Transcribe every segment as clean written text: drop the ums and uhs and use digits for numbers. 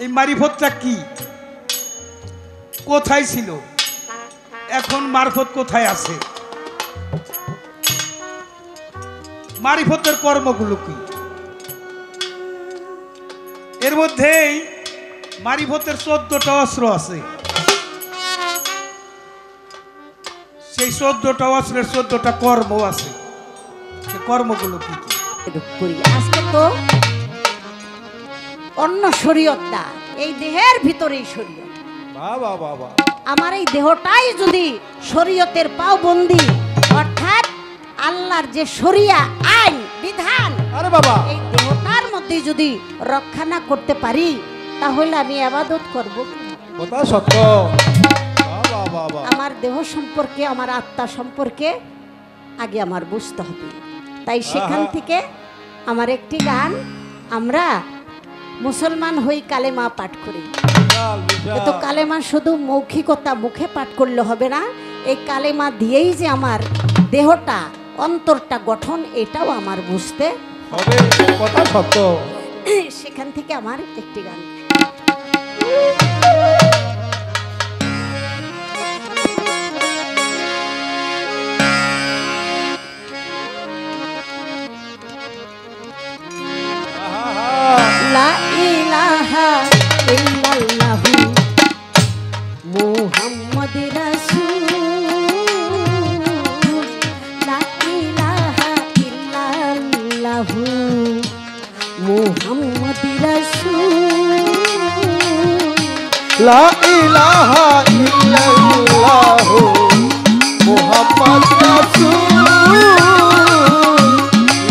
এই মারিফতটা কি, কোথায় ছিল, এখন মারফত কোথায় আছে, মারিফতের কর্মগুলো কি? এর মধ্যেই মারিফতের 14টা অস্ত্র আছে। সেই 14টা অস্ত্রের 14টা কর্ম আছে। সেই কর্মগুলো কি কি? আজকে তো অন্য শরীয়ত না, এই দেহের ভিতরেই শরীয়ত। বাবা বাবা, আমার এই দেহটাই যদি শরীয়তের পাওবন্দি, অর্থাৎ আল্লাহর যে শরিয়া আইন বিধান, আরে বাবা, এই দেহটার মধ্যে যদি রক্ষা না করতে পারি, তাহলে আমি ইবাদত করব। কথা সত্য। বাবা বাবা, আমার দেহ সম্পর্কে, আমার আত্মা সম্পর্কে আগে আমার বুঝতে হবে। তাই সেখান থেকে আমার একটি গান, আমরা মুসলমান হই কালেমা পাঠ করি। তো কালেমা শুধু মৌখিকতা মুখে পাঠ করলে হবে না, এই কালেমা দিয়েই যে আমার দেহটা অন্তরটা গঠন, এটাও আমার বুঝতে হবে। কথা সত্য। সেখান থেকে আমার একটি গান। লা ইলাহা ইল্লাল্লাহু মুহাম্মাদ রাসূল, লা ইলাহা ইল্লাল্লাহু মুহাম্মাদ রাসূল, লা ইলাহা ইল্লাল্লাহু মুহাম্মাদ রাসূল,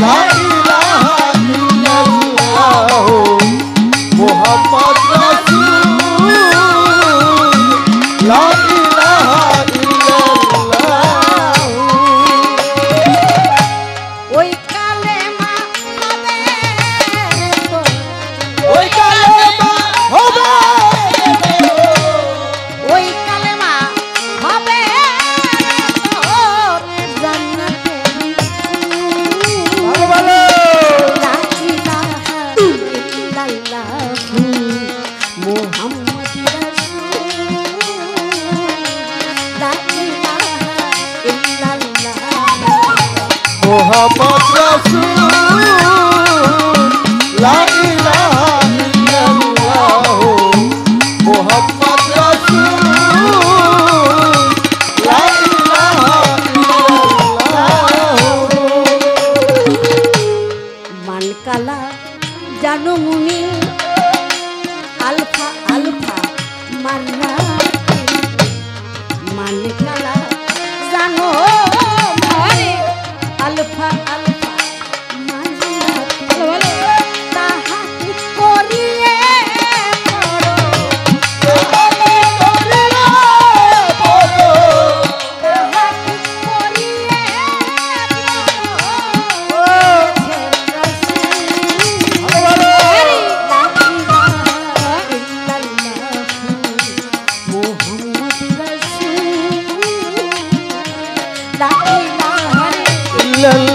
লা ইলাহা ইল্লাল্লাহু মুহাম্মাদ রাসূল, লা ইলাহা ইল্লাল্লাহু। ওই কালেমা হবে তো, ওই কালেমা হবে, ওই কালেমা হবে তোর জান্নাতের ফুল। ভালো ভালো। লা ইলাহা ইল্লাল্লাহু মুহাম্মাদ রাসূল, লা ইলাহা ইল্লাল্লাহু মুহাম্মাদ রাসূল, লা ইলাহা ইল্লাল্লাহু মুহাম্মাদ রাসূল, লা ইলাহা ইল্লাল্লাহু। মানকালা জানো মুনি আলফা আলফা মান্না, মানকালা জানো মুনি আলফা আলফা মান্না, তাহাকে করিয়ে পড়ো, তাহাকে করিয়ে পড়ো, তাহাকে করিয়ে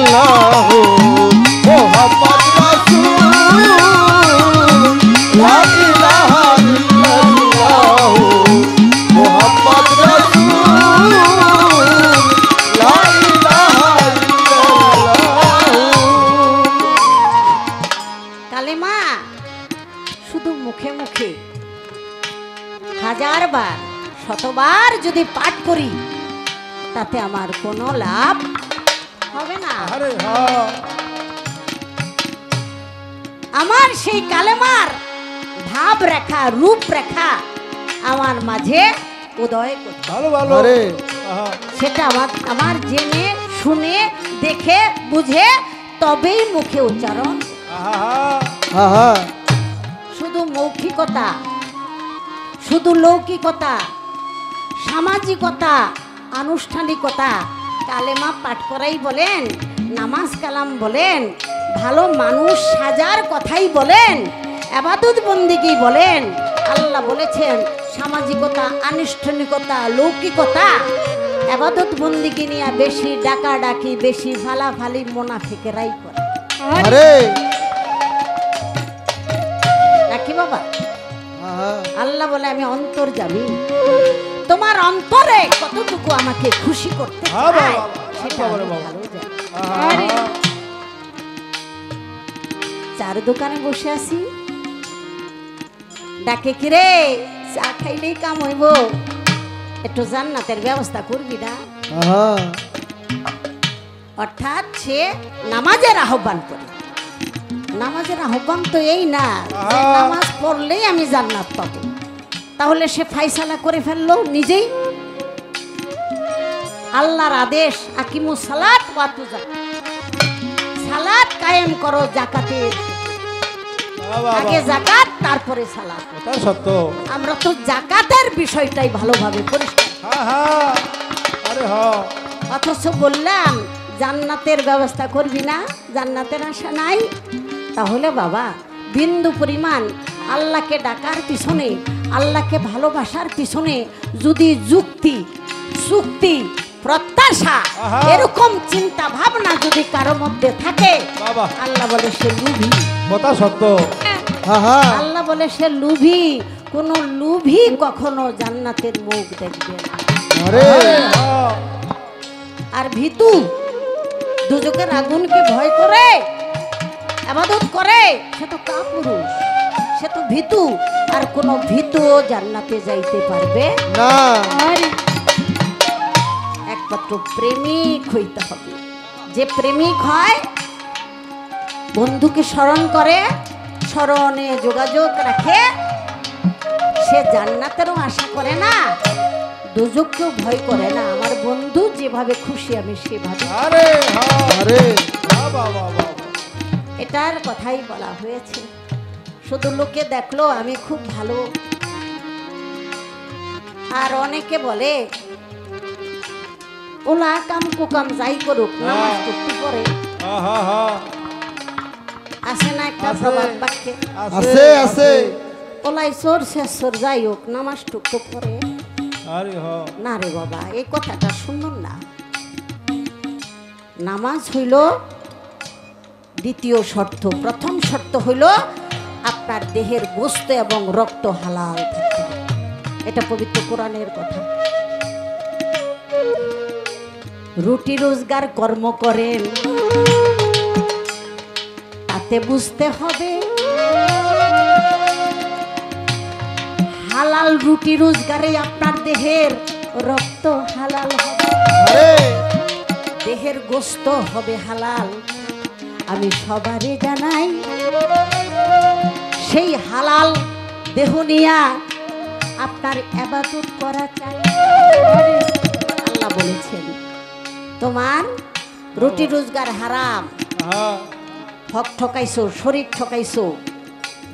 ইল্লাল্লাহু মুহাম্মাদ রাসূল, লা ইলাহা ইল্লাল্লাহু মুহাম্মাদ রাসূল, লা ইলাহা ইল্লাল্লাহু। কালেমা শুধু মুখে মুখে হাজারবার শতবার যদি পাঠ করি, তাতে আমার কোনো লাভ হবে না। আরে হ্যাঁ, আমার সেই কালেমার ভাব রেখা, রূপ রেখা আমার মাঝে উদয় করতে, ভালো ভালো। আরে আহা, সেটা আমার জেনে শুনে দেখে বুঝে তবেই মুখে উচ্চারণ। আহা আহা, শুধু মৌখিকতা, শুধু লৌকিকতা, সামাজিকতা, আনুষ্ঠানিকতা, কালেমা পাঠ করাই বলেন, নামাজ কালাম বলেন, ভালো মানুষ সাজার কথাই বলেন, ইবাদত বন্দেগী বলেন, আল্লাহ বলেছেন সামাজিকতা, আনুষ্ঠানিকতা, লৌকিকতা, ইবাদত বন্দেগী নিয়ে বেশি ডাকাডাকি, বেশি ফালাফালি মুনাফিকেরাই করে। আরে নাকি বাবা? আল্লাহ বলে আমি অন্তর যাবি, তোমার অন্তরে কতটুকু আমাকে খুশি করতে হ্যাঁ চায়, বাবা, সেটা বাবা, আমি বাবা। ভালো জানি। আহা, চার দোকানে বসে আছি, ডাকে কিরে চা খাইলেই কাম হইব, একটু জান্নাতের ব্যবস্থা করবি না। আহা, অর্থাৎ সে নামাজের আহ্বান করে। নামাজের আহ্বান তো এই না যে নামাজ পড়লেই আমি জান্নাত পাবো, তাহলে সে ফাইসালা করে ফেললো নিজেই। আল্লাহর আদেশ আকিমুস সালাত ওয়া আতু যাকাত, সালাত কায়েম করো, জাকাতের বাবা, আগে জাকাত তারপরে সালাত। ওটা সত্য। আমরা তো জাকাতের বিষয়টাই ভালোভাবে পরিষ্কার, হ্যাঁ হ্যাঁ, আরে হ্যাঁ, অথচ বললাম জান্নাতের ব্যবস্থা করবি না, জান্নাতের আশা নাই। তাহলে বাবা বিন্দু পরিমাণ আল্লাহকে ডাকার পিছনে, আল্লাহকে ভালোবাসার পিছনে যদি যুক্তি চুক্তি প্রত্যাশা আহা। এরকম চিন্তা ভাবনা যদি কারো মধ্যে থাকে, বাবা, আল্লাহ বলে সে লুভি। ওটা সত্য। আহা, আল্লাহ বলে সে লুভি। কোন লুভি কখনো জান্নাতের মুখ দেখবে না। আরে হ্যাঁ, আর ভীতু দুজকের আগুনকে ভয় করে ইবাদত করে, সে তো কাপুরুষ, সে তো ভীতু। আর কোন ভীতুও জান্নাতে যাইতে পারবে না, আর একমাত্র প্রেমিক হইতে হবে। যে প্রেমিক হয়, বন্ধুকে স্মরণ করে, স্মরণে যোগাযোগ রাখে, সে জান্নাতেরও আশা করে না, দুজককেও ভয় করে না। আমার বন্ধু যেভাবে খুশি আমি সেভাবে। আরে হ্যাঁ, আরে বাবা, বাবা, এটার কথাই বলা হয়েছে। শুধু লোকে দেখলো আমি খুব ভালো, আর অনেকে বলে ওলা কাম কুকাম যাই করুক, নামাজ পড়তে পড়ে। আহা, হা, আসে না একটা আছে। প্রবাদ বাক্যে, আছে আছে, ওলাই চোর শেষর যাই হোক নামাজ টুকতো পড়ে আরে হ্যাঁ, না। রে বাবা, এই কথাটা শুনুন না। নামাজ হইল দ্বিতীয় শর্ত। প্রথম শর্ত হইল আপনার দেহের গোশত এবং রক্ত হালাল থাকতে হবে। এটা পবিত্র কোরআনের কথা। রুটি রোজগার কর্ম করেন, তাতে বুঝতে হবে হালাল রুটি রোজগারে আপনার দেহের রক্ত হালাল হবে, আরে দেহের গোশত হবে হালাল। আমি সবারে জানাই সেই হালাল দেহ নিয়া আপনার ইবাদত করা চাই। আল্লাহ বলেছেন তোমার রুটি রোজগার হারাম, হ্যাঁ, হক ঠকাইছো, শরীর ঠকাইছো,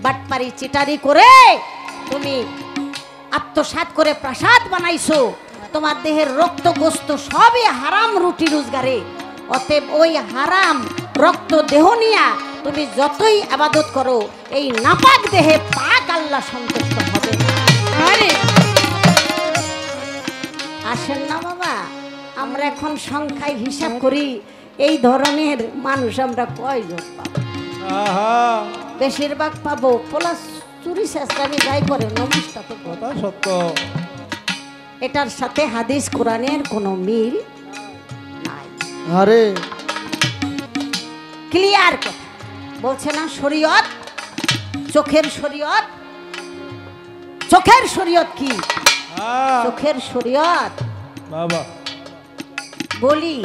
বাটপারি চিটারি করে তুমি আত্মসাৎ করে প্রাসাদ বানাইছো, তোমার দেহের রক্ত গোশত সবই হারাম রুটি রোজগারে। অতএব ওই হারাম রক্ত দেহ নিয়া তুমি যতই ইবাদত করো, এই নাপাক দেহে পাক আল্লাহ সন্তুষ্ট হবে না। আরে আসেন না বাবা, আমরা এখন সংখ্যায় হিসাব করি এই ধরনের মানুষ আমরা কয়জন পাবো? আহা, বেশিরভাগ পাবো পোলা চুরি চেষ্টামি যাই করে, নমস্কার তো করে। ওটা সত্য। এটার সাথে হাদিস কোরআনের কোনো মিল নাই। আরে ক্লিয়ার কথা বলছে না শরীয়ত, চোখের শরীয়ত। চোখের শরীয়ত কি? হ্যাঁ, চোখের শরীয়ত বাবা, বলি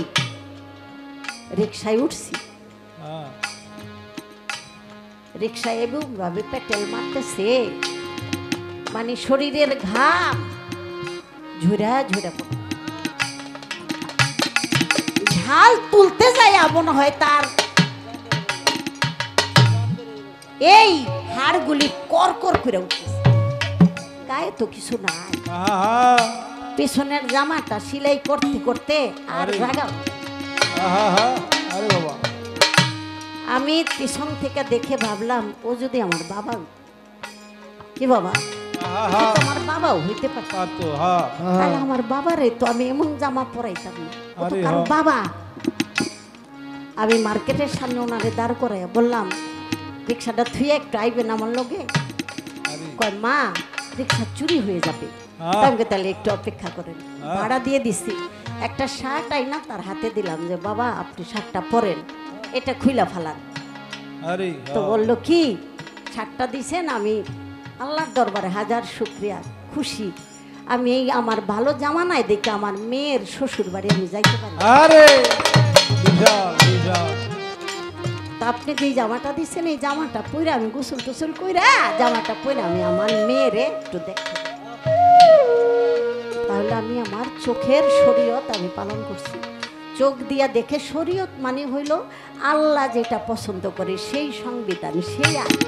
রিক্সায় উঠছি, হ্যাঁ, রিক্সায় এবং ভাবে পেটেল মারতেছে, মানে শরীরের ঘাম ঝুরা ঝুরা পড়ে। ঝাল তুলতে যায় মনে হয় তার এই হাড়গুলি কর করে উঠতেছে, গায়ে তো কিছু নাই, আহা, পেছনের জামাটা সেলাই করতে করতে আর আরে। জাগা। আহা, আরে বাবা, আমি পিছন থেকে দেখে ভাবলাম ও যদি আমার বাবা, কি বাবা, আহা, ও তো আমার বাবাও হইতে পারত, পাতো, হ্যাঁ, তাহলে আমার বাবারে তো আমি এমন জামা পরাইতাম না, ও তো আরে কারো হ্যাঁ। বাবা। আমি মার্কেটের সামনে ওনারে দাঁড় করাইয়া বললাম রিক্সাটা থুয়ে একটু আইবেন আমার লগে। আরে কয় মা রিক্সা চুরি হয়ে যাবে। হ্যাঁ। তাহলে তাহলে একটু অপেক্ষা করেন, ভাড়া দিয়ে দিছি। একটা শার্ট আইনা তার হাতে দিলাম যে বাবা আপনি শার্টটা পরেন, এটা খুইলা ফেলান। আরে তো বললো কি শার্টটা দিছেন, আমি আল্লাহর দরবারে হাজার শুক্রিয়া, খুশি। আমি এই আমার ভালো জামা নাই দেখে আমার মেয়ের শ্বশুর বাড়ি আমি যাইতে পারি। আরে বিশাল বিশাল। তা আপনি যে জামাটা দিচ্ছেন এই জামাটা পরে আমি গোসল টোসল কইরা জামাটা পরে আমি আমার মেয়েরে একটু দেখতে, তাহলে আমি আমার চোখের শরীয়ত আমি পালন করছি। চোখ দিয়া দেখে শরীয়ত মানে হইল আল্লাহ যেটা পছন্দ করে সেই সংবিধান, সেই আইন।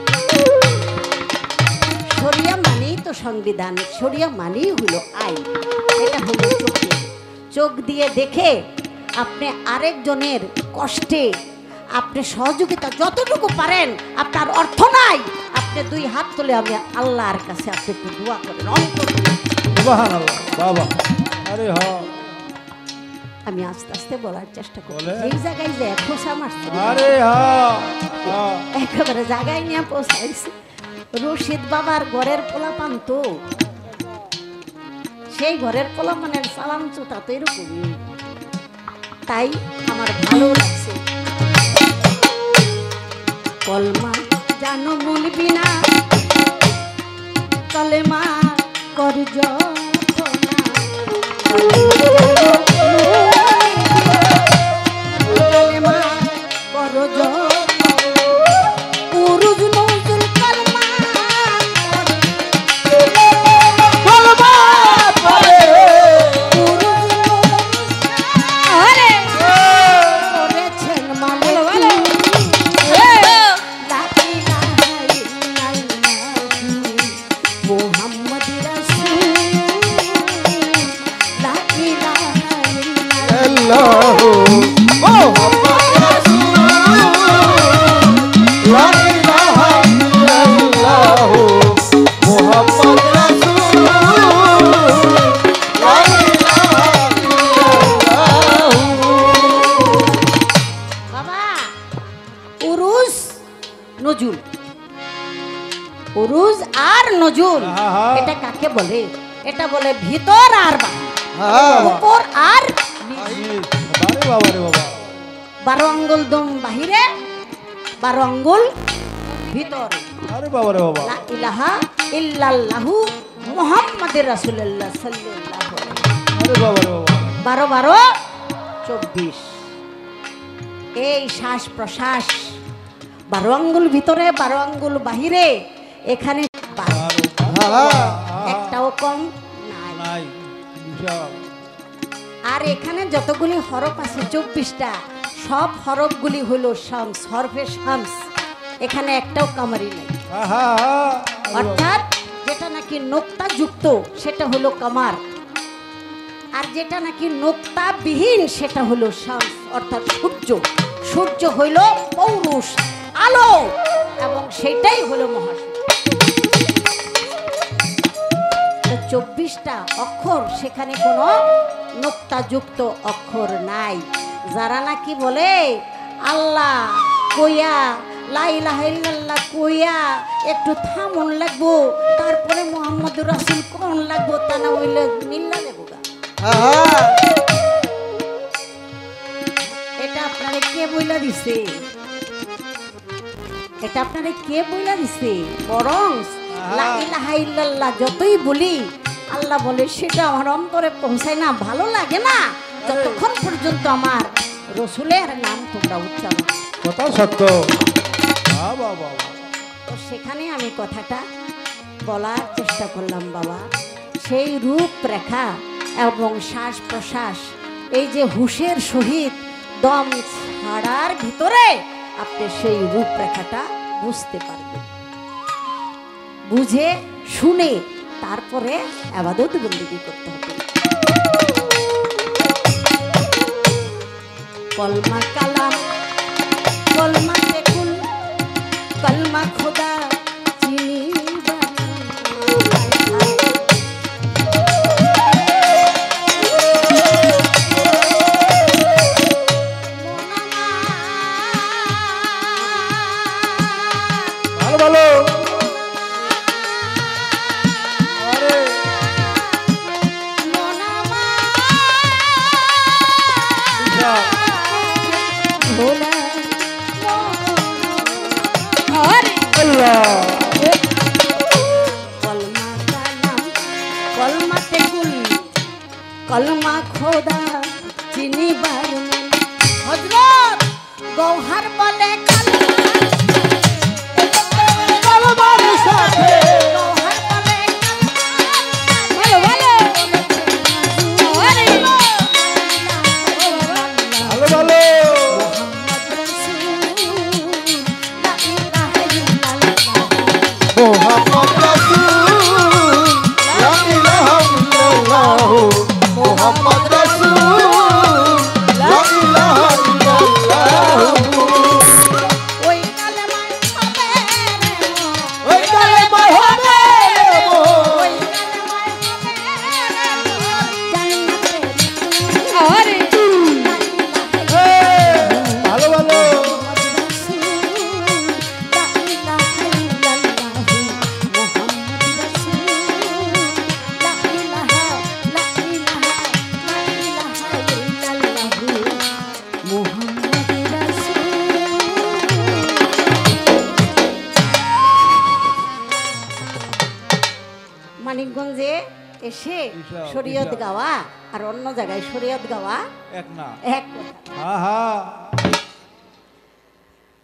শরিয়া মানেই তো সংবিধান, শরিয়া মানেই হইল আইন। এটা হলো চোখে, চোখ দিয়ে দেখে আপনি আরেকজনের কষ্টে আপনি সহযোগিতা যতটুকু পারেন, আপনার অর্থ নাই, আপনি দুই হাত তুলে আমি আল্লাহর কাছে আপনি একটু দোয়া করেন অন্তর। সুবহানাল্লাহ বাবা। আরে হ্যাঁ আমি আস্তে আস্তে বলার চেষ্টা করি, বলেন। এই জায়গায় যে খোসা মারছে আরে হ্যাঁ হ্যাঁ। একেবারে জায়গায় নিয়ে পৌঁছাইছি। রশিদ বাবার ঘরের পোলাপান তো, সেই ঘরের পোলাপানের সালাম চোতা তো এরকমই, তাই আমার ভালো লাগছে। কলমা জানো মুলবি না, কলেমা কর যতনা, কলেমা কর যতনা, উরুজ নজরুল কলমা কলমা পড়ে উরুজ নজরুল করেছেন মানে মোহাম্মদ রাসূল লা ইলাহা ইল্লাল্লাহ। বাবা উরুজ নজুল, উরুজ আর নজুল এটা কাকে বলে? এটা বলে ভিতর আর বাহির, উপর আর নিচে। বারে বাবা রে বাবা। 12 আঙ্গুল দম বাহিরে, 12 আঙ্গুল ভিতরে। আরে বাবা রে বাবা। লা ইলাহা ইল্লাল্লাহু মুহাম্মাদুর রাসূলুল্লাহ সাল্লাল্লাহু আলাইহি। আরে বাবা রে বাবা। 12 12 24। এই শ্বাস প্রশ্বাস 12 আঙ্গুল ভিতরে, 12 আঙ্গুল বাহিরে, এখানে একটাও কম নাই। নাই বিশাল। আর এখানে যতগুলি হরফ আছে 24টা, সব হরফগুলি হলো শামস, হরফে শামস। এখানে একটাও কামারি নেই, অর্থাৎ যেটা নাকি নোক্তা যুক্ত সেটা হলো কামার, আর যেটা নাকি নোক্তা বিহীন সেটা হলো শামস, অর্থাৎ সূর্য। সূর্য হইল পৌরুষ, আলো, এবং সেটাই হলো মহাসূর্য। 24টা অক্ষর, সেখানে কোনো নোক্তাযুক্ত অক্ষর নাই। যারা নাকি বলে আল্লাহ কইয়া লা ইলাহা ইল্লাল্লাহ কইয়া একটু থামন লাগবো, তারপরে মুহাম্মদুর রাসূল কোন লাগবো, তা না হইলে মিল্লা দেবো গা। এটা আপনারে কে বইলা দিছে? এটা আপনারে কে বইলা দিছে? বরং লা ইলাহা ইল্লাল্লাহ যতই বলি, আল্লাহ বলে সেটা আমার অন্তরে পৌঁছায় না, ভালো লাগে না যতক্ষণ পর্যন্ত আমার রসুলের নাম তোমরা উচ্চারণ। কথা সত্য। বাবা। তো সেখানে আমি কথাটা বলার চেষ্টা করলাম বাবা, সেই রূপরেখা এবং শ্বাস প্রশ্বাস, এই যে হুঁশের সহিত দম ছাড়ার ভিতরে আপনি সেই রূপরেখাটা বুঝতে পারবেন। বুঝে শুনে তারপরে ইবাদত বন্দেগী করতে হবে। কলমা কালাম, কলমা তেকুল, কলমা খোদা চিনি ভালো ভালো। কলমা খোদা চিনিবার হযরত গৌহর বলে কালমার সাথে গৌহর বলে ভালো ভালো মোহাম্মদ রাসূল লা ইলাহা ইল্লাল্লাহ মোহাম্মদ রাসূল লা ইলাহা ইল্লাল্লাহ ওই কালেমায় হবে ওই কালেমা হবে ওই কালেমায় হবে ভালো ভালো মানিকগঞ্জে এসে বিশাল, শরীয়ত বিশাল। গাওয়া আর অন্য জায়গায় শরীয়ত গাওয়া এক না এক কথা। আহা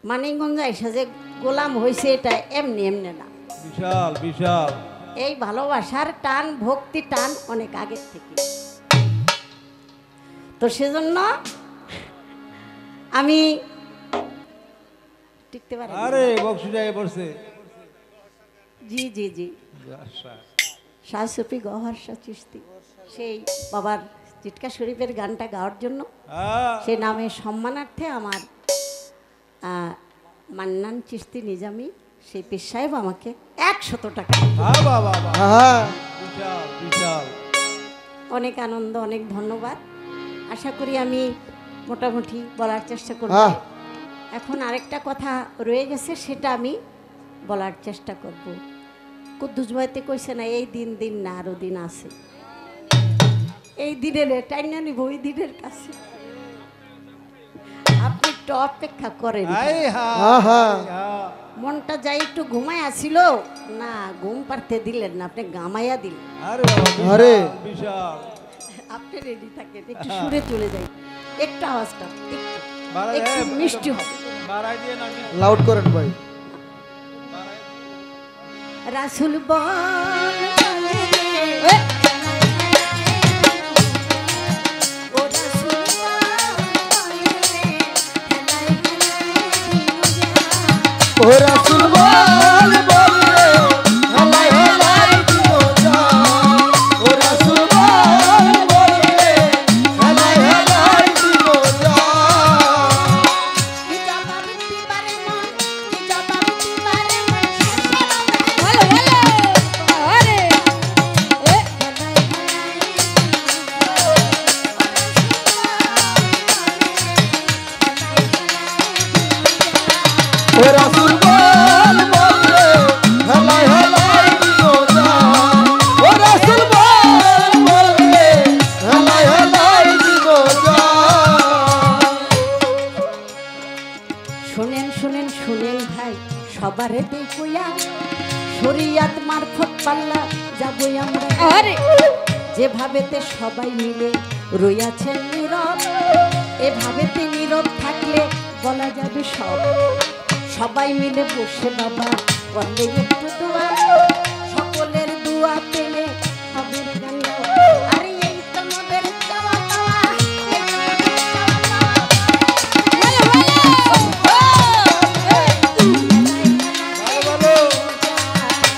মানিকগঞ্জ এসে যে গোলাম হয়েছে এটা এমনি এমনি না, বিশাল বিশাল এই ভালোবাসার টান ভক্তি টান অনেক আগের থেকে। তো সেজন্য আমি টিকতে পারি না। আরে বক্সি যায় পড়ছে জি জি জি শাহ সুফি গওহর শাহ চিশতি সেই বাবার চিটকা শরীফের গানটা গাওয়ার জন্য সে নামে সম্মানার্থে আমার মান্নান চিশতি নিজামি সেই পীর সাহেব আমাকে 100 টাকা বাবা বাবা হ্যাঁ বিশাল বিশাল অনেক আনন্দ অনেক ধন্যবাদ। আশা করি আমি মোটামুটি বলার চেষ্টা করব। হ্যাঁ। এখন আরেকটা কথা রয়ে গেছে সেটা আমি বলার চেষ্টা করব। কুদ্দুস ভাইতে কইছে না এই দিন দিন না আরো দিন আছে, এই দিনের টাইনা নিব ওই দিনের কাছে, আপনি একটু অপেক্ষা করেন। আই হা আহা। মনটা যাই একটু ঘুমায় আসিল না, ঘুম পারতে দিলেন না, আপনি গামাইয়া দিলেন। আরে বাবা আরে। বিশাল আপনি রেডি থাকেন, একটু সুরে চলে যাই, একটু আওয়াজটা বাড়াই একটু মিষ্টি হবে। বাড়াই দিয়ে না লাউড করেন ভাই। রাসূল বল ও রাসূল ও রাসূল বল বল রে হালাই হালাই দিব জান ও রাসূল বল বল রে হালাই হালাই দিব জান কি জবাবতি পারে মন, কি জবাবতি পারে মন, ভালো ভালো আরে এ ও রাসূল বল বল রে হালাই হালাই দিব জান ও রাসূল বল বল রে হালাই হালাই দিব জান শুনেন শুনেন শুনেন ভাই, সবারে দেখুয়া শরিয়াত মারফত পাল্লা যাবই আমরা। আরে যেভাবেতে সবাই মিলে রইয়াছেন নীরব, এভাবেতে নীরব থাকলে বলা যাবে সব। সবাই মিলে বসে বাবা করলে একটু দোয়া, সকলের দোয়া পেলে হবে গঙ্গা। আরে এই তো মোদের চাওয়া পাওয়া, এই তো মোদের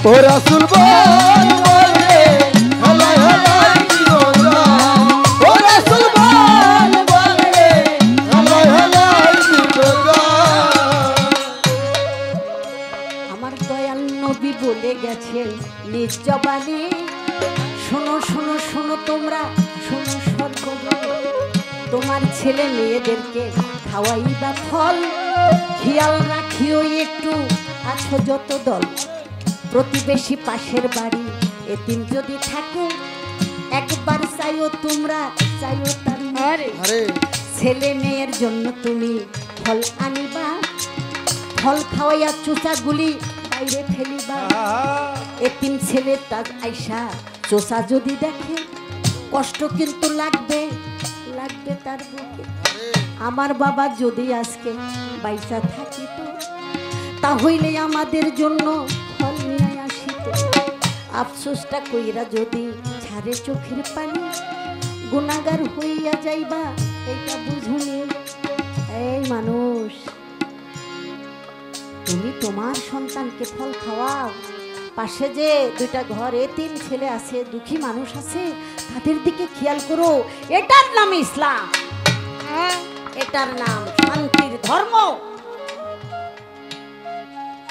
ও রাসূল বল বল রে হালাই হালাই দিব জান ও রাসূল বল বল রে হালাই হালাই দিব জান আমার দয়াল নবী বলে গেছেন নিজ জবানে, শোনো শোনো শোনো তোমরা শোনো সর্বজনে, তোমার ছেলে মেয়েদেরকে খাওয়াইবা ফল, খেয়াল রাখিও একটু আছো যত দল। প্রতিবেশী পাশের বাড়ি এতিম যদি থাকে, একবার চাইও তোমরা চাইও তার মারে। আরে ছেলে মেয়ের জন্য তুমি ফল আনিবা, ফল খাওয়াইয়া চোষাগুলি বাইরে ফেলিবা। আহা এতিম ছেলে তার আইসা চোষা যদি দেখে কষ্ট কিন্তু লাগবে, লাগবে তার বুকে। আমার বাবা যদি আজকে বাইসা থাকিত, তাহলে আমাদের জন্য ফল নিয়ে আসিত। আফসোসটা কইরা যদি ছাড়ে চোখের পানি, গুনাহগার হইয়া যাইবা এটা বুঝুনি। এই মানুষ, তুমি তোমার সন্তানকে ফল খাওয়াও, পাশে যে দুইটা ঘর এতিম ছেলে আছে, দুঃখী মানুষ আছে, তাদের দিকে খেয়াল করো। এটার নাম ইসলাম, এটার নাম শান্তির ধর্ম।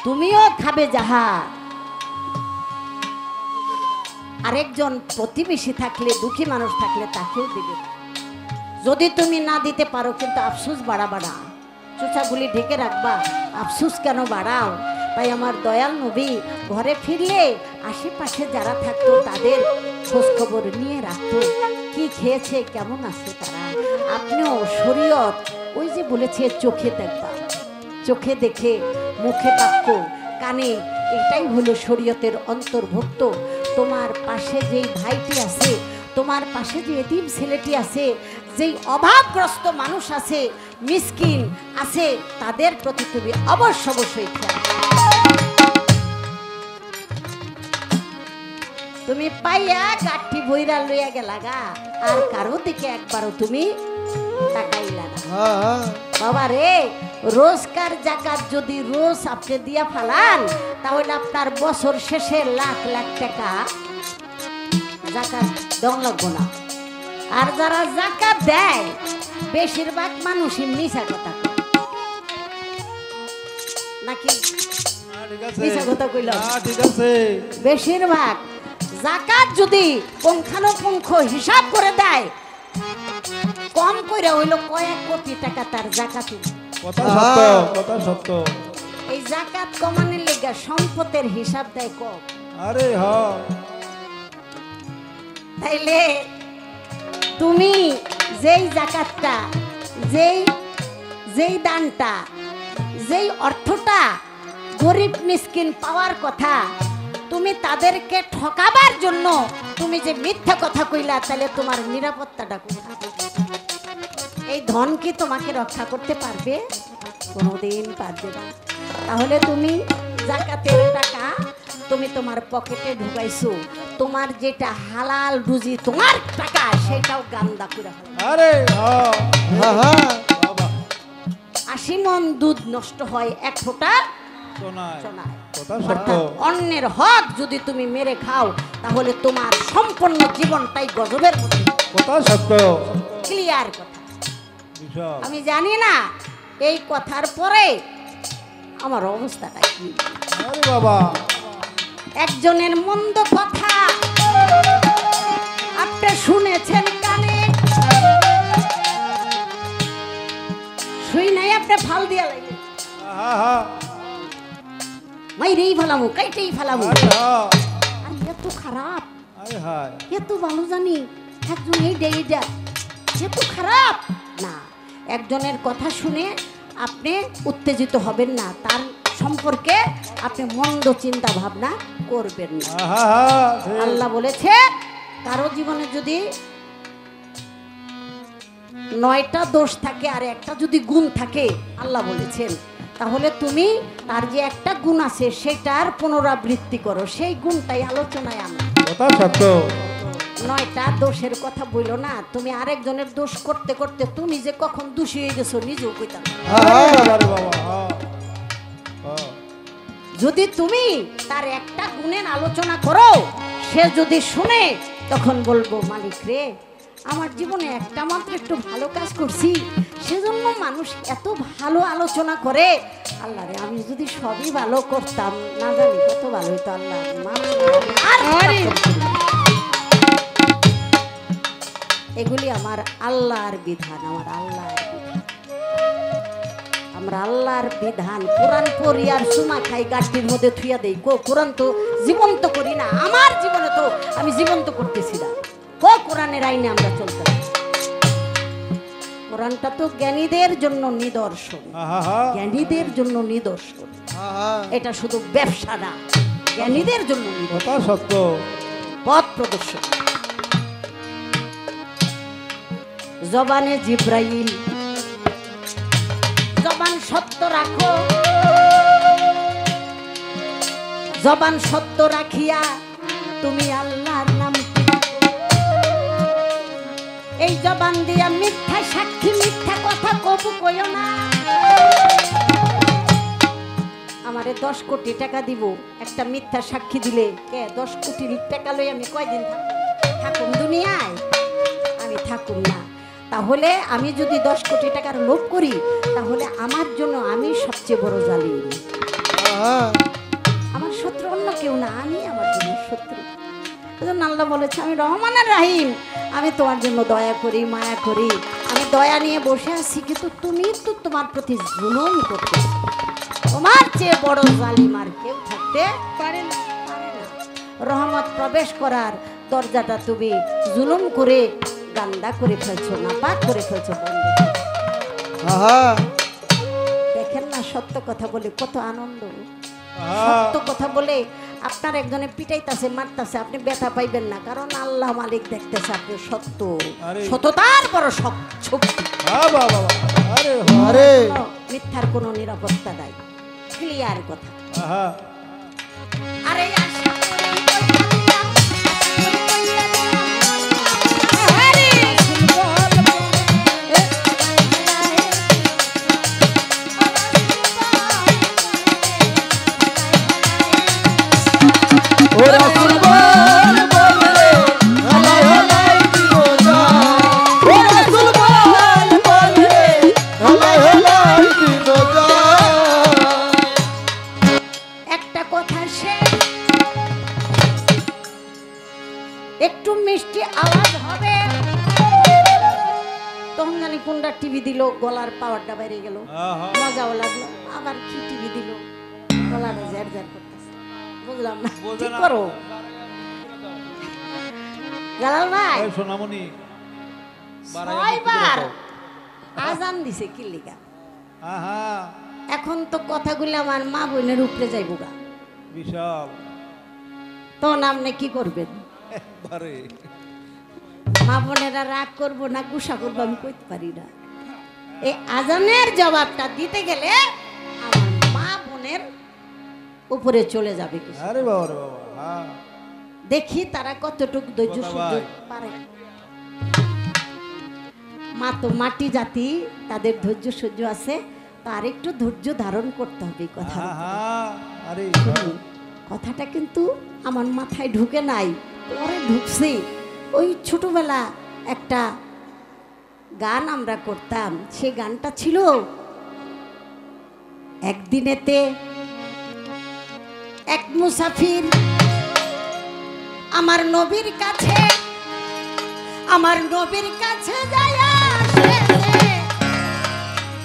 তুমিও খাবে যাহা, আরেকজন প্রতিবেশী থাকলে, দুঃখী মানুষ থাকলে তাকেও দিবে। যদি তুমি না দিতে পারো কিন্তু আফসোস বাড়াবা না, চোচাগুলি ঢেকে রাখবা, আফসোস কেন বাড়াও? তাই আমার দয়াল নবী ঘরে ফিরলে আশেপাশে যারা থাকতো তাদের খোঁজ খবর নিয়ে রাখতো, কি খেয়েছে, কেমন আছে তারা। আপনিও শরীয়ত ওই যে বলেছে চোখে দেখবা, চোখে দেখে মুখে বাক্য কানে, এটাই হলো শরীয়তের অন্তর্ভুক্ত। তোমার পাশে যেই ভাইটি আছে, তোমার পাশে যে এতিম ছেলেটি আছে, যেই অভাবগ্রস্ত মানুষ আছে, মিসকিন আছে, তাদের প্রতি তুমি অবশ্যই খেয়াল। তুমি পাইয়া গাঠি বইরা লইয়া গেলা গা, আর কারো দিকে একবারও তুমি তাকাইলা না। বাবা রে, রোজকার জাকাত যদি রোজ আপনি দিয়া ফালান, তাহলে আপনার বছর শেষে লাখ লাখ টাকা জাকাত দেওয়া লাগবো না। আর যারা জাকাত দেয় বেশিরভাগ মানুষই মিছা কথা কয়, নাকি মিছা কথা কইল? ঠিক আছে। বেশিরভাগ জাকাত যদি পুঙ্খানুপুঙ্খ হিসাব করে দেয়, কম করে হইল কয়েক কোটি টাকা তার জাকাত। কথা সত্য, কথা সত্য। এই জাকাত কমানোর লেগে সম্পদের হিসাব দেয় কম। আরে হ্যাঁ, তাইলে তুমি যেই জাকাতটা, যেই দানটা, যেই অর্থটা গরিব মিসকিন পাওয়ার কথা, তুমি তাদেরকে ঠকাবার জন্য তুমি যে মিথ্যা কথা কইলা, তাহলে তোমার নিরাপত্তাটা কোথায়? এই ধন কি তোমাকে রক্ষা করতে পারবে? কোনোদিন পারবে না। তাহলে তুমি জাকাতের টাকা তুমি তোমার পকেটে ঢুকাইছো, তোমার যেটা হালাল রুজি, তোমার টাকা, সেটাও গান্দা করে ফেলো। আরে হ্যাঁ, বাবা 80 মণ দুধ নষ্ট হয় এক ফোঁটা শোনায়, সোনায়। কথা সত্য। অর্থাৎ অন্যের হক যদি তুমি মেরে খাও, তাহলে তোমার সম্পূর্ণ জীবনটাই গজবের মধ্যে। কথা সত্য, ক্লিয়ার কথা। বিশাল। আমি জানি না এই কথার পরে আমার অবস্থাটা কি। আরে বাবা, একজনের মন্দ কথা আপনি শুনেছেন কানে, শুই নাই আপনি ফাল দিয়া লাগে, হ্যাঁ, মাইরেই ফেলামু, কাইটেই ফেলামু। আরে হ্যাঁ, আর এত খারাপ, আরে হায়, এত ভালো জানি একজন এইটা এত খারাপ না। একজনের কথা শুনে আপনি উত্তেজিত হবেন না, তার সম্পর্কে আপনি মন্দ চিন্তা ভাবনা করবেন না। আল্লাহ বলেছে কারো জীবনে যদি 9টা দোষ থাকে আর একটা যদি গুণ থাকে, আল্লাহ বলেছেন, তাহলে তুমি তার যে একটা গুণ আছে সেটার পুনরাবৃত্তি করো, সেই গুণটাই আলোচনায় আনো। কথা সত্য। 9টা দোষের কথা বইলো না, তুমি আরেকজনের দোষ করতে করতে তুমি যে কখন দোষী হয়ে গেছো নিজেও কইতাম। আরে বাবা, যদি তুমি তার একটা গুণের আলোচনা করো, সে যদি শুনে, তখন বলবো মালিক রে, আমার জীবনে একটা মাত্র একটু ভালো কাজ করছি, সেজন্য মানুষ এত ভালো আলোচনা করে। আল্লাহ রে, আমি যদি সবই ভালো করতাম, না জানি কত ভালো হইতো। আল্লাহ এগুলি আমার আল্লাহর বিধান, আমার আল্লাহর বিধান। আমরা আল্লাহর বিধান কোরআন পড়ি আর সুমা খাই, গাছটির মধ্যে থুইয়া দেই। কোরআন তো জীবন্ত করি না, আমার জীবনে তো আমি জীবন্ত করতেছি না। কোরআনের আইনে আমরা চলতে পারি। কোরআনটা তো জ্ঞানীদের জন্য নিদর্শন, জ্ঞানীদের জন্য নিদর্শন। এটা শুধু ব্যবসা না, জ্ঞানীদের জন্য কথা সত্য, পথ প্রদর্শন। জবানে জিব্রাইল, জবান সত্য রাখো, জবান সত্য রাখিয়া তুমি আল্লাহর নাম, এই জবান দিয়া মিথ্যা সাক্ষী মিথ্যা কথা কবু কইও না। আমারে 10 কোটি টাকা দিব, একটা মিথ্যা সাক্ষী দিলে কে 10 কোটি টাকা লই আমি কয়দিন থাকুম দুনিয়ায়? আমি থাকুম না। তাহলে আমি যদি 10 কোটি টাকার লোভ করি তাহলে আমার জন্য আমি সবচেয়ে বড় জালিম। আমার শত্রু অন্য কেউ না, আমি আমার জন্য শত্রু। এজন্য আল্লাহ বলেছে আমি রহমান আর রাহিম, আমি তোমার জন্য দয়া করি মায়া করি, আমি দয়া নিয়ে বসে আছি, কিন্তু তুমি তো তোমার প্রতি জুলুম করতে, তোমার চেয়ে বড় জালিম আর কেউ থাকতে পারে না। রহমত প্রবেশ করার দরজাটা তুমি জুলুম করে গান্দা করে ফেলছো, না পাক করে ফেলছো। দেখেন না সত্য কথা বলে কত আনন্দ, সত্য কথা বলে আপনার একজনে পিটাইতাছে মারতাছে, আপনি ব্যথা পাইবেন না, কারণ আল্লাহ মালিক দেখতেছে আপনি সত্য, সততার বড় শক্তি। মিথ্যার কোনো নিরাপত্তা নাই, ক্লিয়ার কথা। আরে আশা করি একটু মিষ্টি আওয়াজ হবে, তখন জানি কোনটা টিভি দিল, গলার পাওয়ারটা বেড়ে গেল, মজাও লাগলো। আবার কি টিভি দিল, গলাটা জ্যার জ্যার করতেছে, বুঝলাম না কি করো। জালাল ভাই সোনামণি 6 বার আজান দিছে কি লিগা? এখন তো কথাগুলো আমার মা বোনের উপরে যাইব গা, বিশাল। তো নামনে কি করবেন? মা বোনেরা রাগ করবো না গুসা করবো আমি কইতে পারি না। এই আজানের জবাবটা দিতে গেলে আমার মা বোনের উপরে চলে যাবে কিছু। আরে বাবা রে বাবা, দেখি তারা কতটুকু ধৈর্য সহ্য পারে। মা তো মাটি জাতি, তাদের ধৈর্য সহ্য আছে, তার একটু ধৈর্য ধারণ করতে হবে। কথা কথাটা কিন্তু আমার মাথায় ঢুকে নাই, পরে ঢুকছে। ওই ছোটবেলা একটা গান আমরা করতাম, সে গানটা ছিল একদিনেতে এক মুসাফির আমার নবীর কাছে, আমার নবীর কাছে যাইয়া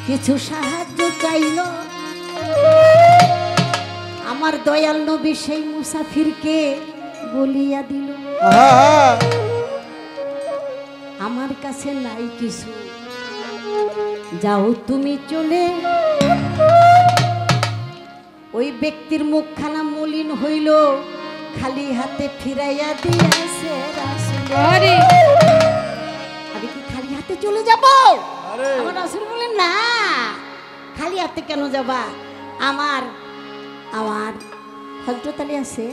কিছু সাহায্য চাইল। আমার দয়াল নবী সেই মুসাফিরকে বলিয়া দিল, আমার কাছে নাই কিছু, যাও তুমি চলে। ওই ব্যক্তির মুখখানা মলিন হইল, খালি হাতে ফিরাইয়া দিয়েছে রাসূল। আমি কি খালি হাতে চলে যাব? আমার রাসূল বলেন না, খালি হাতে কেন যাবা? আমার আমার হযরত আলী আছে,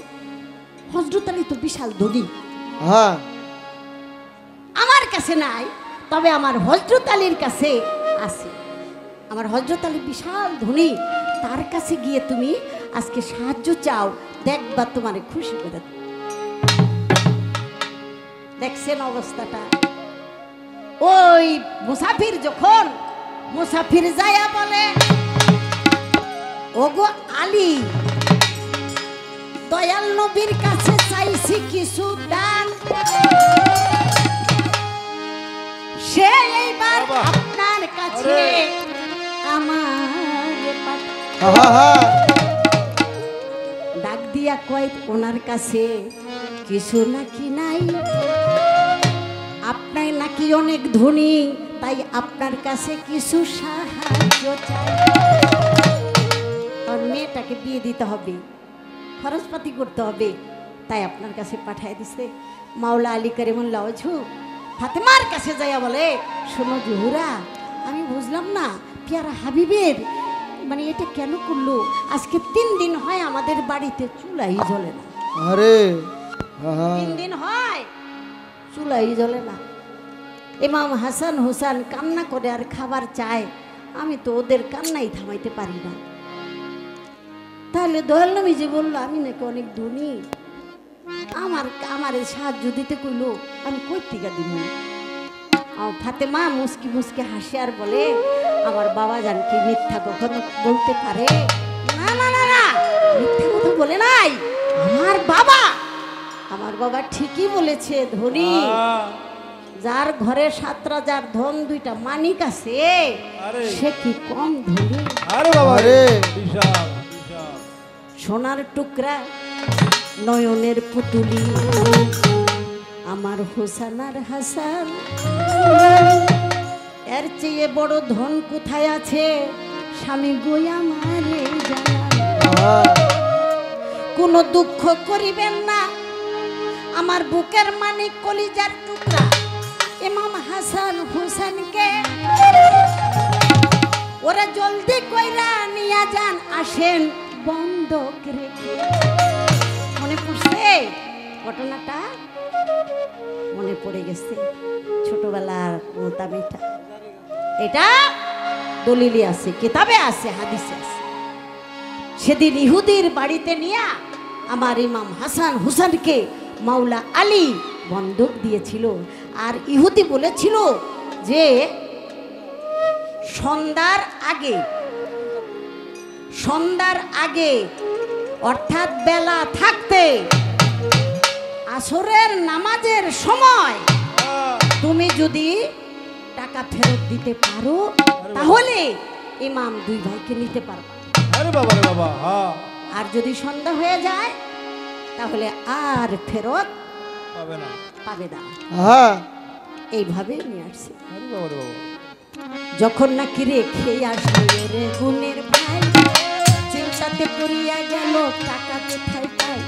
হযরত আলী তো বিশাল ধনী, আমার কাছে নাই, তবে আমার হযরত আলীর কাছে আছে। আমার হযরত আলী বিশাল ধনী, তার কাছে গিয়ে তুমি আজকে সাহায্য চাও, দেখবা তোমারে খুশি করে। দেখছেন অবস্থাটা? ওই মুসাফির যখন মুসাফির যায়া বলে, ওগো আলী, দয়াল নবীর কাছে চাইছি কিছু দান, সে এইবার আপনার কাছে আমার ডাক দিয়া কয়, ওনার কাছে কিছু নাকি নাই, আপনার নাকি অনেক ধনী, তাই আপনার কাছে কিছু সাহায্য চাই। আর মেয়েটাকে বিয়ে দিতে হবে, খরচপাতি করতে হবে, তাই আপনার কাছে পাঠিয়ে দিছে। মাওলা আলী করিমুল্লাহ ওয়াজহু ফাতেমার কাছে যাইয়া বলে, শোনো জহুরা, আমি বুঝলাম না পেয়ারা হাবিবের মানে এটা কেন করলো। আজকে 3 দিন হয় আমাদের বাড়িতে চুলাই জ্বলে না। আরে 3 দিন হয় চুলাই জ্বলে না। ইমাম হাসান হুসান কান্না করে আর খাবার চায়। আমি তো ওদের কান্নাই থামাইতে পারি না। তাহলে দয়াল নবী যে বললো আমি নাকি অনেক ধনী, আমার সাহায্য দিতে কইলো, আমি কই থেকে দিব? ফাতেমা মুসকি মুসকি হাসি আর বলে, আমার বাবা জান কি মিথ্যা কখনো বলতে পারে? না না না না, মিথ্যা কথা বলে নাই। আমার বাবা ঠিকই বলেছে, ধনী। যার ঘরে 7 রাজার ধন 2টা মানিক আছে, আরে। সে কি কম ধনী? আরে বাবা রে, বিশাল বিশাল। সোনার টুকরা নয়নের পুতুলি আমার হোসেন আর হাসান, এর চেয়ে বড় ধন কোথায় আছে? স্বামী গো আমারে জানান। কোনো দুঃখ করিবেন না, আমার বুকের মানিক কলিজার টুকরা ইমাম হাসান হুসেনকে ওরা জলদি কইরা নিয়া যান, আসেন বন্ধক রেখে। মনে পড়ছে ঘটনাটা? মনে পড়ে গেছে ছোটবেলার মোতামিটা। এটা দলিলে আছে, কিতাবে আছে, হাদিসে আছে। সেদিন ইহুদির বাড়িতে নিয়ে আমার ইমাম হাসান হুসেনকে মাওলা আলী বন্ধক দিয়েছিল। আর ইহুদি বলেছিল যে সন্ধ্যার আগে অর্থাৎ বেলা থাকতে আসরের নামাজের সময় তুমি যদি টাকা ফেরত দিতে পারো, তাহলে ইমাম 2 ভাইকে নিতে পারবে। আরে বাবা রে বাবা, হ্যাঁ। আর যদি সন্ধ্যা হয়ে যায় তাহলে আর ফেরত পাবে না। হ্যাঁ, এইভাবে নিয়ে আসছে। আরে বাবা রে বাবা। যখন নাকি রেখে আসলো রে গুণের ভাই, চিন্তাতে পড়িয়া গেল টাকা কোথায় পাই।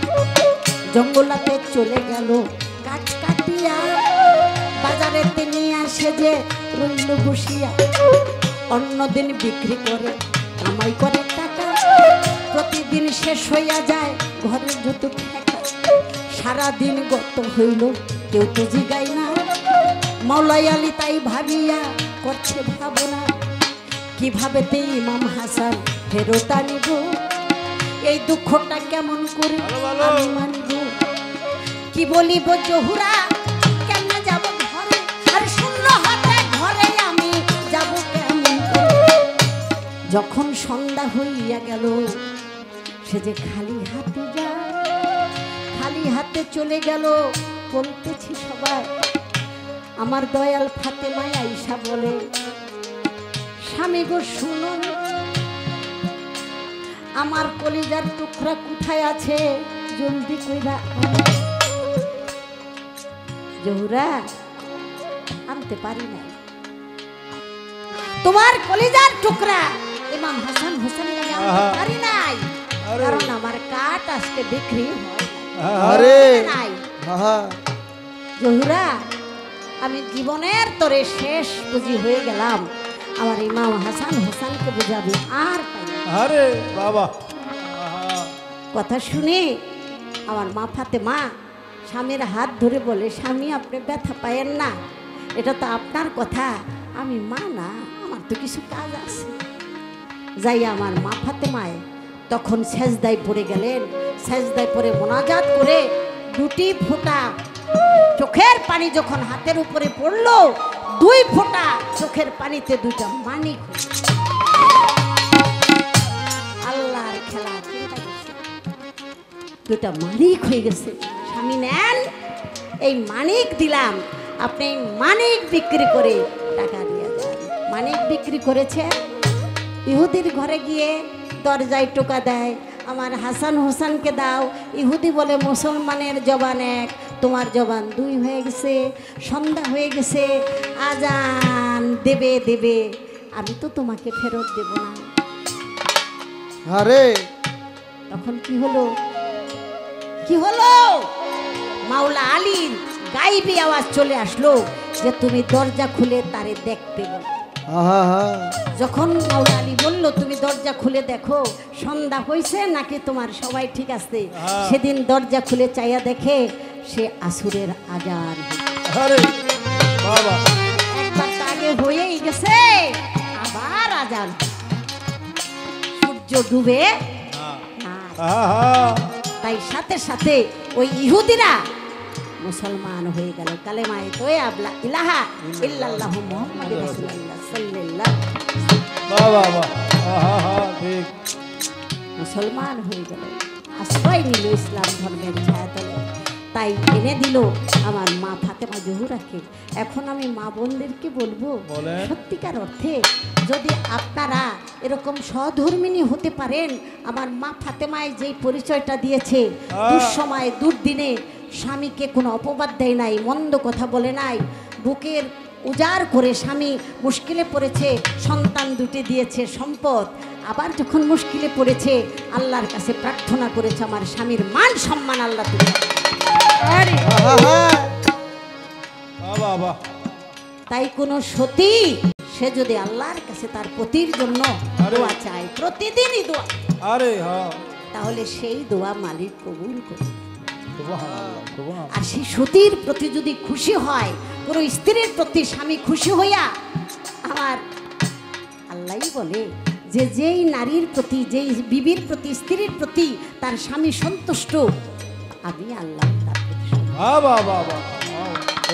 জঙ্গলাতে চলে গেল কাঠ কাটিয়া, বাজারেতে নিয়ে আসে যে রইল বসিয়া। অন্যদিন বিক্রি করে কামাই করে টাকা, প্রতিদিন শেষ হইয়া যায় ঘরের যত টাকা। সারাদিন গত হইল কেউ তো জিগাই না, মাওলাই আলী তাই ভাবিয়া করছে ভাবনা, কিভাবে তে ইমাম হাসান ফেরত আনিব। এই দুঃখটা কেমন করে আমি মানিব? কি বলিব জহুরা, কেমনে যাব ঘরে? আর শূন্য হাতে ঘরে আমি যাব কেমন করে? যখন সন্ধ্যা হইয়া গেল সে যে খালি হাতে যায়, খালি হাতে চলে গেল। বলতেছি সবাই, আমার দয়াল ফাতেমা আইসা বলে, স্বামী গো শুনুন, আমার কলিজার টুকরা কোথায় আছে? জলদি কইরা জহুরা, আনতে পারি না তোমার কলিজার টুকরা ইমাম হাসান হুসেন আনতে পারি নাই, কারণ আমার কাঠ আজকে বিক্রি হয় আরে নাই। হ্যাঁ, জহুরা, আমি জীবনের তরে শেষ বুঝি হয়ে গেলাম, আমার ইমাম হাসান হুসেনকে বুঝাবে আর পাই না। আরে বাবা। কথা শুনে আমার মা ফাতেমা স্বামীর হাত ধরে বলে, স্বামী আপনি ব্যথা পায়েন না, এটা তো আপনার কথা, আমি মা না, আমার তো কিছু কাজ আছে। যাই আমার মা ফাতেমায় তখন সেজদায় পড়ে গেলেন। সেজদায় পড়ে মোনাজাত করে 2টি ফোঁটা চোখের পানি যখন হাতের উপরে পড়লো, 2 ফোঁটা চোখের পানিতে 2টা মানিক। আল্লাহর খেলা, 2টা মানিক হয়ে গেছে। স্বামী নেন, এই মানিক দিলাম, আপনি এই মানিক বিক্রি করে টাকা দিয়ে যান। মানিক বিক্রি করেছে, ইহুদির ঘরে গিয়ে দরজায় টোকা দেয়, আমার হাসান হোসেনকে দাও। ইহুদি বলে, মুসলমানের জবান 1, তোমার জবান 2 হয়ে গেছে, সন্ধ্যা হয়ে গেছে, আজান দেবে, আমি তো তোমাকে ফেরত দেব না। আরে তখন কি হলো? মাওলা আলীর গাইবী আওয়াজ চলে আসলো, যে তুমি দরজা খুলে তারে দেখতে বলো। আহা যখন মাওলা আলী বলল তুমি দরজা খুলে দেখো সন্ধ্যা হয়েছে নাকি তোমার সবাই ঠিক আছে, সেদিন দরজা খুলে চাইয়া দেখে সে আসুরের আজান। আরে বাবা একবার তো আগে হয়েই গেছে, আবার আজান, সূর্য ডুবে না। আহা তাই সাথে সাথে ওই ইহুদিরা মুসলমান হয়ে গেল, কালেমায়ে তয়্যিবা ইলাহা ইল্লাল্লাহু মুহাম্মাদুর রাসূলুল্লাহ সাল্লাল্লাহু বাবা বাবা আহা ঠিক মুসলমান হয়ে গেল, আশ্রয় নিল ইসলাম ধর্মের ছায়াতলে। তাই এনে দিল আমার মা ফাতেমা জহুরাকে। এখন আমি মা বোনদেরকে বলবো, বলেন। সত্যিকার অর্থে যদি আপনারা এরকম সহধর্মিণী হতে পারেন, আমার মা ফাতেমায় যেই পরিচয়টা দিয়েছে, দুঃসময়ে দুর্দিনে স্বামীকে কোনো অপবাদ দেয় নাই, মন্দ কথা বলে নাই, বুকের উজাড় করে স্বামী মুশকিলে পড়েছে, সন্তান দুটি দিয়েছে সম্পদ, আবার যখন মুশকিলে পড়েছে আল্লাহর কাছে প্রার্থনা করেছে আমার স্বামীর মান সম্মান আল্লাহ তুলে। আহা বাবা তাই কোনো সতী সে যদি আল্লাহর কাছে তার পতির জন্য দোয়া চায়, প্রতিদিনই দোয়া, আরে হ্যাঁ তাহলে সেই দোয়া মালিক কবুল করে। সুবহানাল্লাহ সুবহানাল্লাহ আর সেই সতীর প্রতি যদি খুশি হয়, কোনো স্ত্রীর প্রতি স্বামী খুশি হইয়া, আমার আল্লাহই বলে যে যেই নারীর প্রতি, যেই বিবির প্রতি, স্ত্রীর প্রতি তার স্বামী সন্তুষ্ট, আমি আল্লাহ তার প্রতি সন্তুষ্ট। বাবা বাবা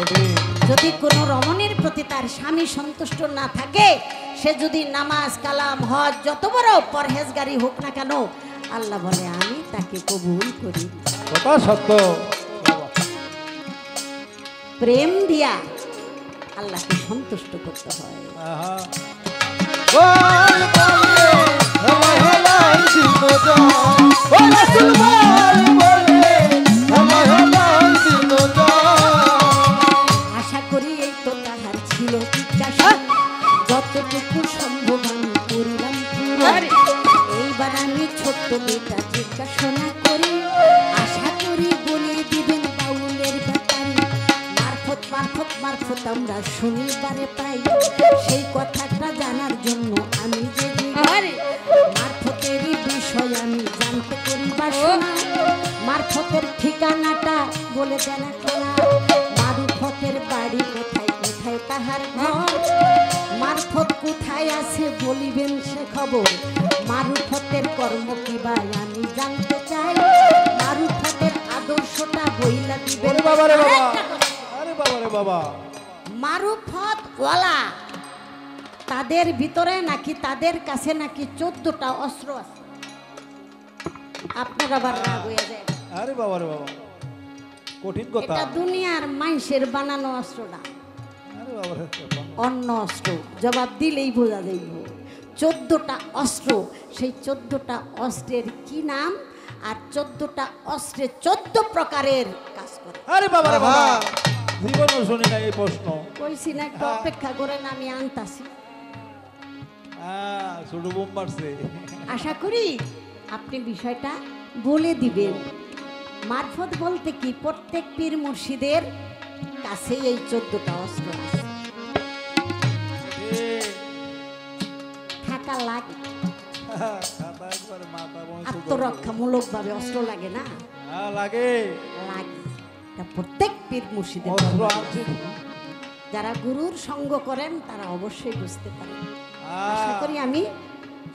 ওঠে যদি কোনো রমণীর প্রতি তার স্বামী সন্তুষ্ট না থাকে, সে যদি নামাজ কালাম হজ যত বড় পরহেজগারি হোক না কেন, আল্লাহ বলে আমি তাকে কবুল করি। কথা সত্য বাবা প্রেম দিয়া আল্লাহকে সন্তুষ্ট করতে হয়। আহা বল বলে আমায় হলাই দিনটা ও রাসূল বল বলে আমায় হলাই দিনটা আশা করি এই তো তাহার ছিল জিজ্ঞাসা, যতটুকু সম্ভব আমি করিলাম পূরণ। এইবার আমি ছোট্ট মেয়েটা জিজ্ঞাসা করি, আশা করি বলে দিবেন বাউলের ব্যাপারে, মারফত মারফত মারফত আমরা শনিবারে পাই, সেই কথাটা জানার জন্য আমি যে মারফতেরই বিষয় আমি জানতে করি বাসনা, মারফতের ঠিকানাটা বলে দেন না, মারফতের বাড়ি কোথায় কোথায় তাহার ঘর, মারফত কোথায় আছে বলিবেন সে খবর, মারফতের কর্ম কি ভাই আমি জানতে চাই, মারফতের আদর্শটা বইলা দিবেন। ওরে বাবা রে বাবা আরেকটা কথা, আরে বাবা রে বাবা মারুফত ওয়ালা তাদের ভিতরে নাকি তাদের কাছে নাকি 14টা অস্ত্র আছে। আপনারা আবার রাগ হয়ে যায়, আরে বাবা রে বাবা কঠিন কথা এটা দুনিয়ার মানুষের বানানো অস্ত্র না, আরে বাবা রে বাবা অন্য অস্ত্র, জবাব দিলেই বোঝা যাইব। 14টা অস্ত্র, সেই 14টা অস্ত্রের কি নাম, আর 14টা অস্ত্রে 14 প্রকারের কাজ করে। আরে বাবা রে বাবা জীবনও শুনি না এই প্রশ্ন কইছি না একটু অপেক্ষা করেন, আমি আনতাছি। ছোট বোম মারছে আশা করি আপনি বিষয়টা বলে দিবেন। মারফত বলতে কি, প্রত্যেক পীর মুর্শিদের কাছেই এই 14টা অস্ত্র আছে, থাকা লাগে। আত্মরক্ষামূলক ভাবে অস্ত্র লাগে না, লাগে লাগে। তা প্রত্যেক পীর মুর্শিদের অস্ত্র আছে যারা গুরুর সঙ্গ করেন তারা অবশ্যই বুঝতে পারেন। আশা করি আমি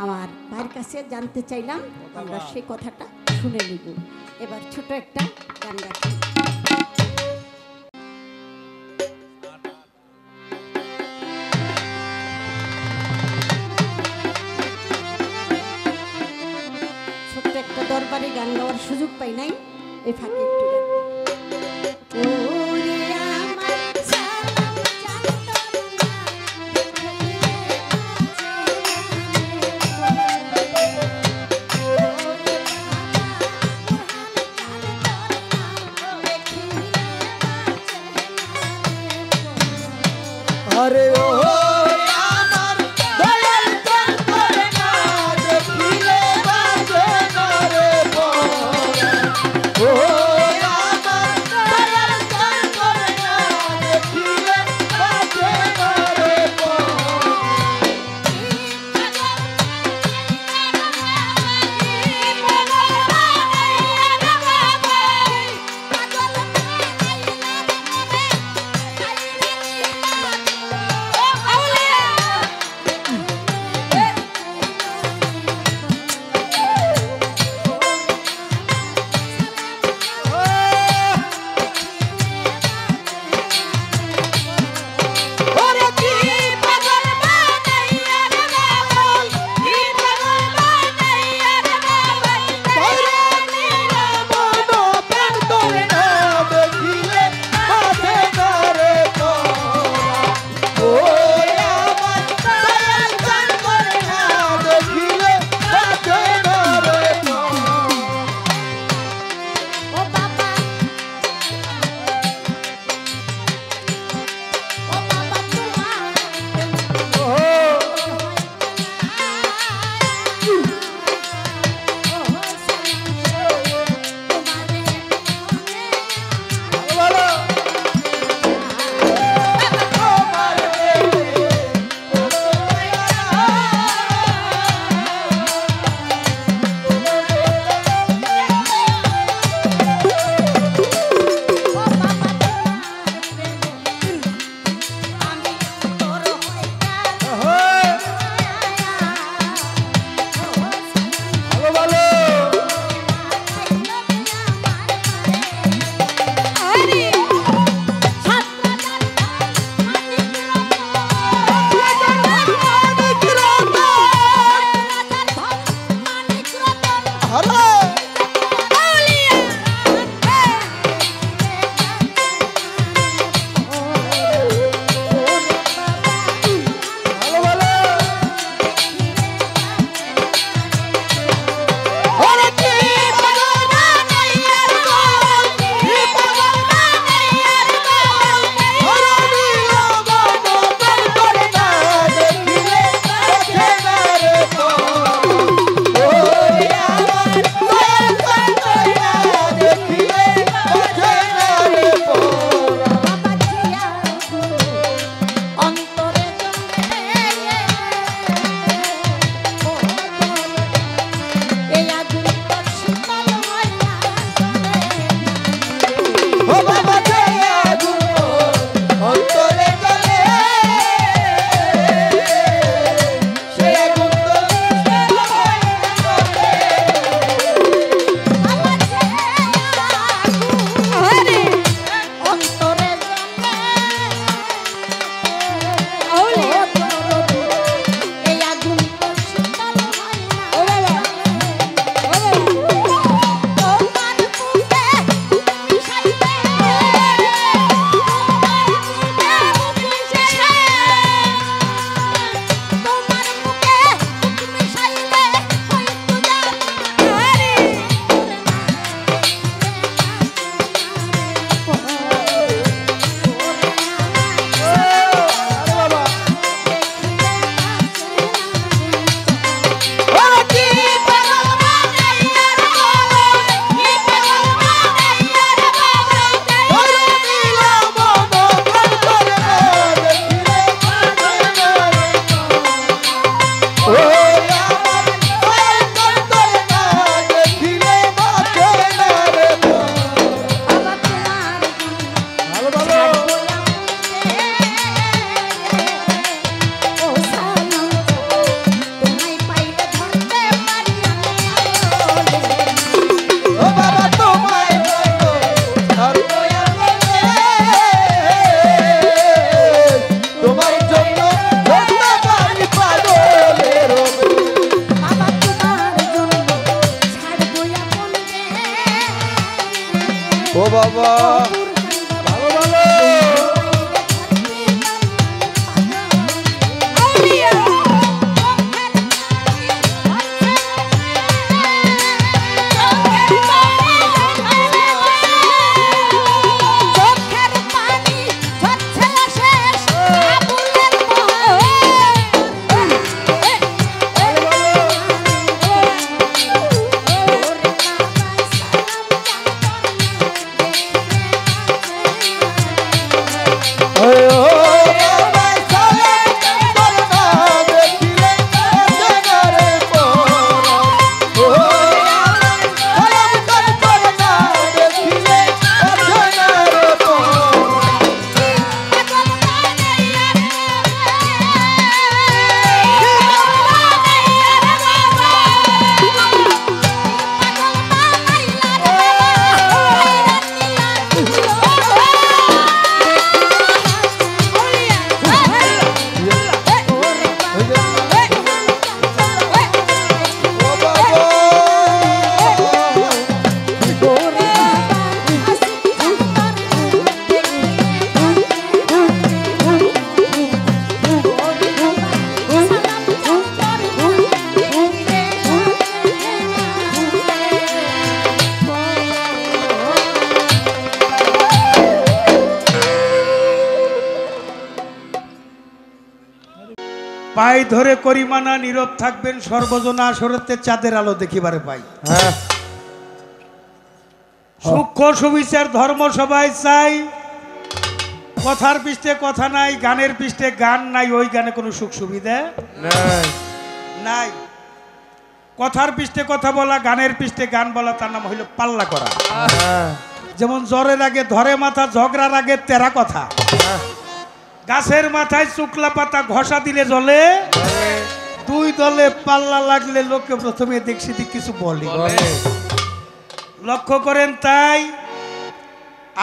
আমার ভাইয়ের কাছে জানতে চাইলাম, আমরা সেই কথাটা শুনে নিব। এবার ছোট একটা গান রাখি। ছোট্ট একটা দরবারে গান গাওয়ার সুযোগ পাই নাই, এই ফাঁকে একটু গান। ওরে আমার সালাম জানতো না, আরে ও আমার দয়াল তোর করে না দেখিলে বাজে না রে ও আমার দয়াল তোর করে না দেখিলে পাই ধরে করিমানা নীরব থাকবেন সর্বজনা আসরতে চাঁদের আলো দেখিবারে পাই। হ্যাঁ সূক্ষ্ম সুবিচার ধর্ম সবাই চাই, কথার পৃষ্ঠে কথা নাই, গানের পৃষ্ঠে গান নাই, ওই গানে কোনো সুখ সুবিধা নাই নাই। কথার পৃষ্ঠে কথা বলা, গানের পৃষ্ঠে গান বলা, তার নাম হইল পাল্লা করা। হ্যাঁ যেমন জ্বরের আগে ধরে মাথা, ঝগড়ার আগে তেরা কথা। গাছের মাথায় শুকলা পাতা ঘষা দিলে জ্বলে, দুই দলে পাল্লা লাগলে লোকে প্রথমে দেখছি কিছু বলে। লক্ষ্য করেন, তাই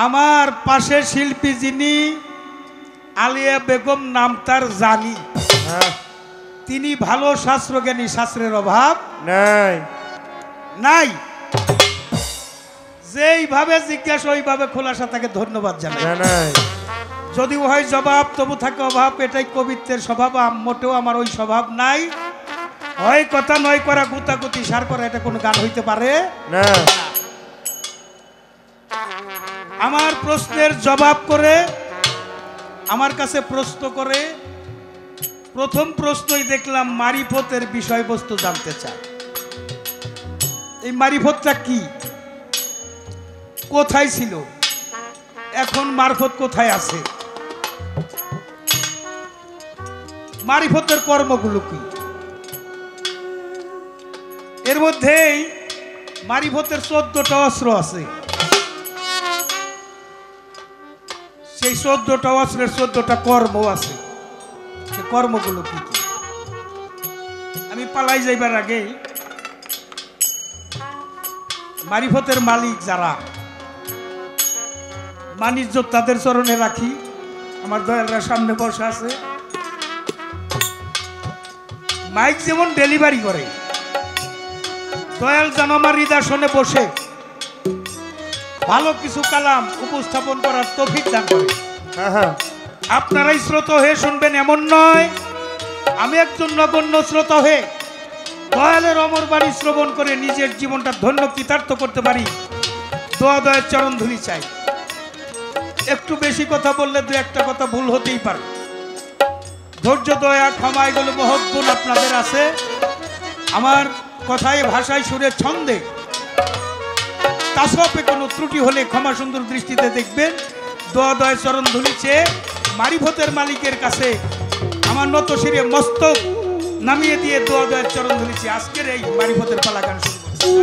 আমার পাশে শিল্পী যিনি আলিয়া বেগম নাম তার জানি, তিনি ভালো শাস্ত্রজ্ঞানী, শাস্ত্রের অভাব নাই নাই। যেইভাবে জিজ্ঞাসা ওইভাবে খোলাসা, তাকে ধন্যবাদ জানাই। নাই যদিও হয় জবাব তবু থাকে অভাব, এটাই কবিত্বের স্বভাব। মোটেও আমার ওই স্বভাব নাই। হয় কথা নয় করা, গুতাগুতি সার করা, এটা কোনো গান হইতে পারে না। আমার প্রশ্নের জবাব করে, আমার কাছে প্রশ্ন করে, প্রথম প্রশ্নই দেখলাম মারিফতের বিষয়বস্তু জানতে চায়। এই মারিফতটা কি, কোথায় ছিল, এখন মারফত কোথায় আছে, মারিফতের কর্মগুলো কি। এর মধ্যেই মারিফতের 14টা অস্ত্র আছে। সেই 14টা অস্ত্রের 14টা কর্ম আছে। সে কর্মগুলো কি কি, আমি পালাই যাইবার আগে মারিফতের মালিক যারা, মানিজ্য তাদের চরণে রাখি। আমার দয়ালরা সামনে বসা আছে। মাইক যেমন ডেলিভারি করে, দয়াল যেন আমার হৃদয়াসনে বসে ভালো কিছু কালাম উপস্থাপন করার তৌফিক দান করে। আপনারাই শ্রোতা হয়ে শুনবেন এমন নয়, আমি একজন নগণ্য শ্রোতা হয়ে দয়ালের অমর বাণী শ্রবণ করে নিজের জীবনটা ধন্য কৃতার্থ করতে পারি। দোয়া দয়ের চরণ ধুলি চাই। একটু বেশি কথা বললে দু একটা কথা ভুল হতেই পারে। ধৈর্য, দয়া, ক্ষমা, এগুলো মহৎ গুণ আপনাদের আছে। আমার কথায়, ভাষায়, সুরে, ছন্দে, তাসওয়াফে কোনো ত্রুটি হলে ক্ষমা সুন্দর দৃষ্টিতে দেখবেন। দোয়া দয়ের চরণ ধুলি চেয়ে মারিফতের মালিকের কাছে আমার নত শিরে মস্তক নামিয়ে দিয়ে দোয়া দয়ের চরণ ধুলি চেয়ে আজকের এই মারিফতের পালা গান শুরু করছি।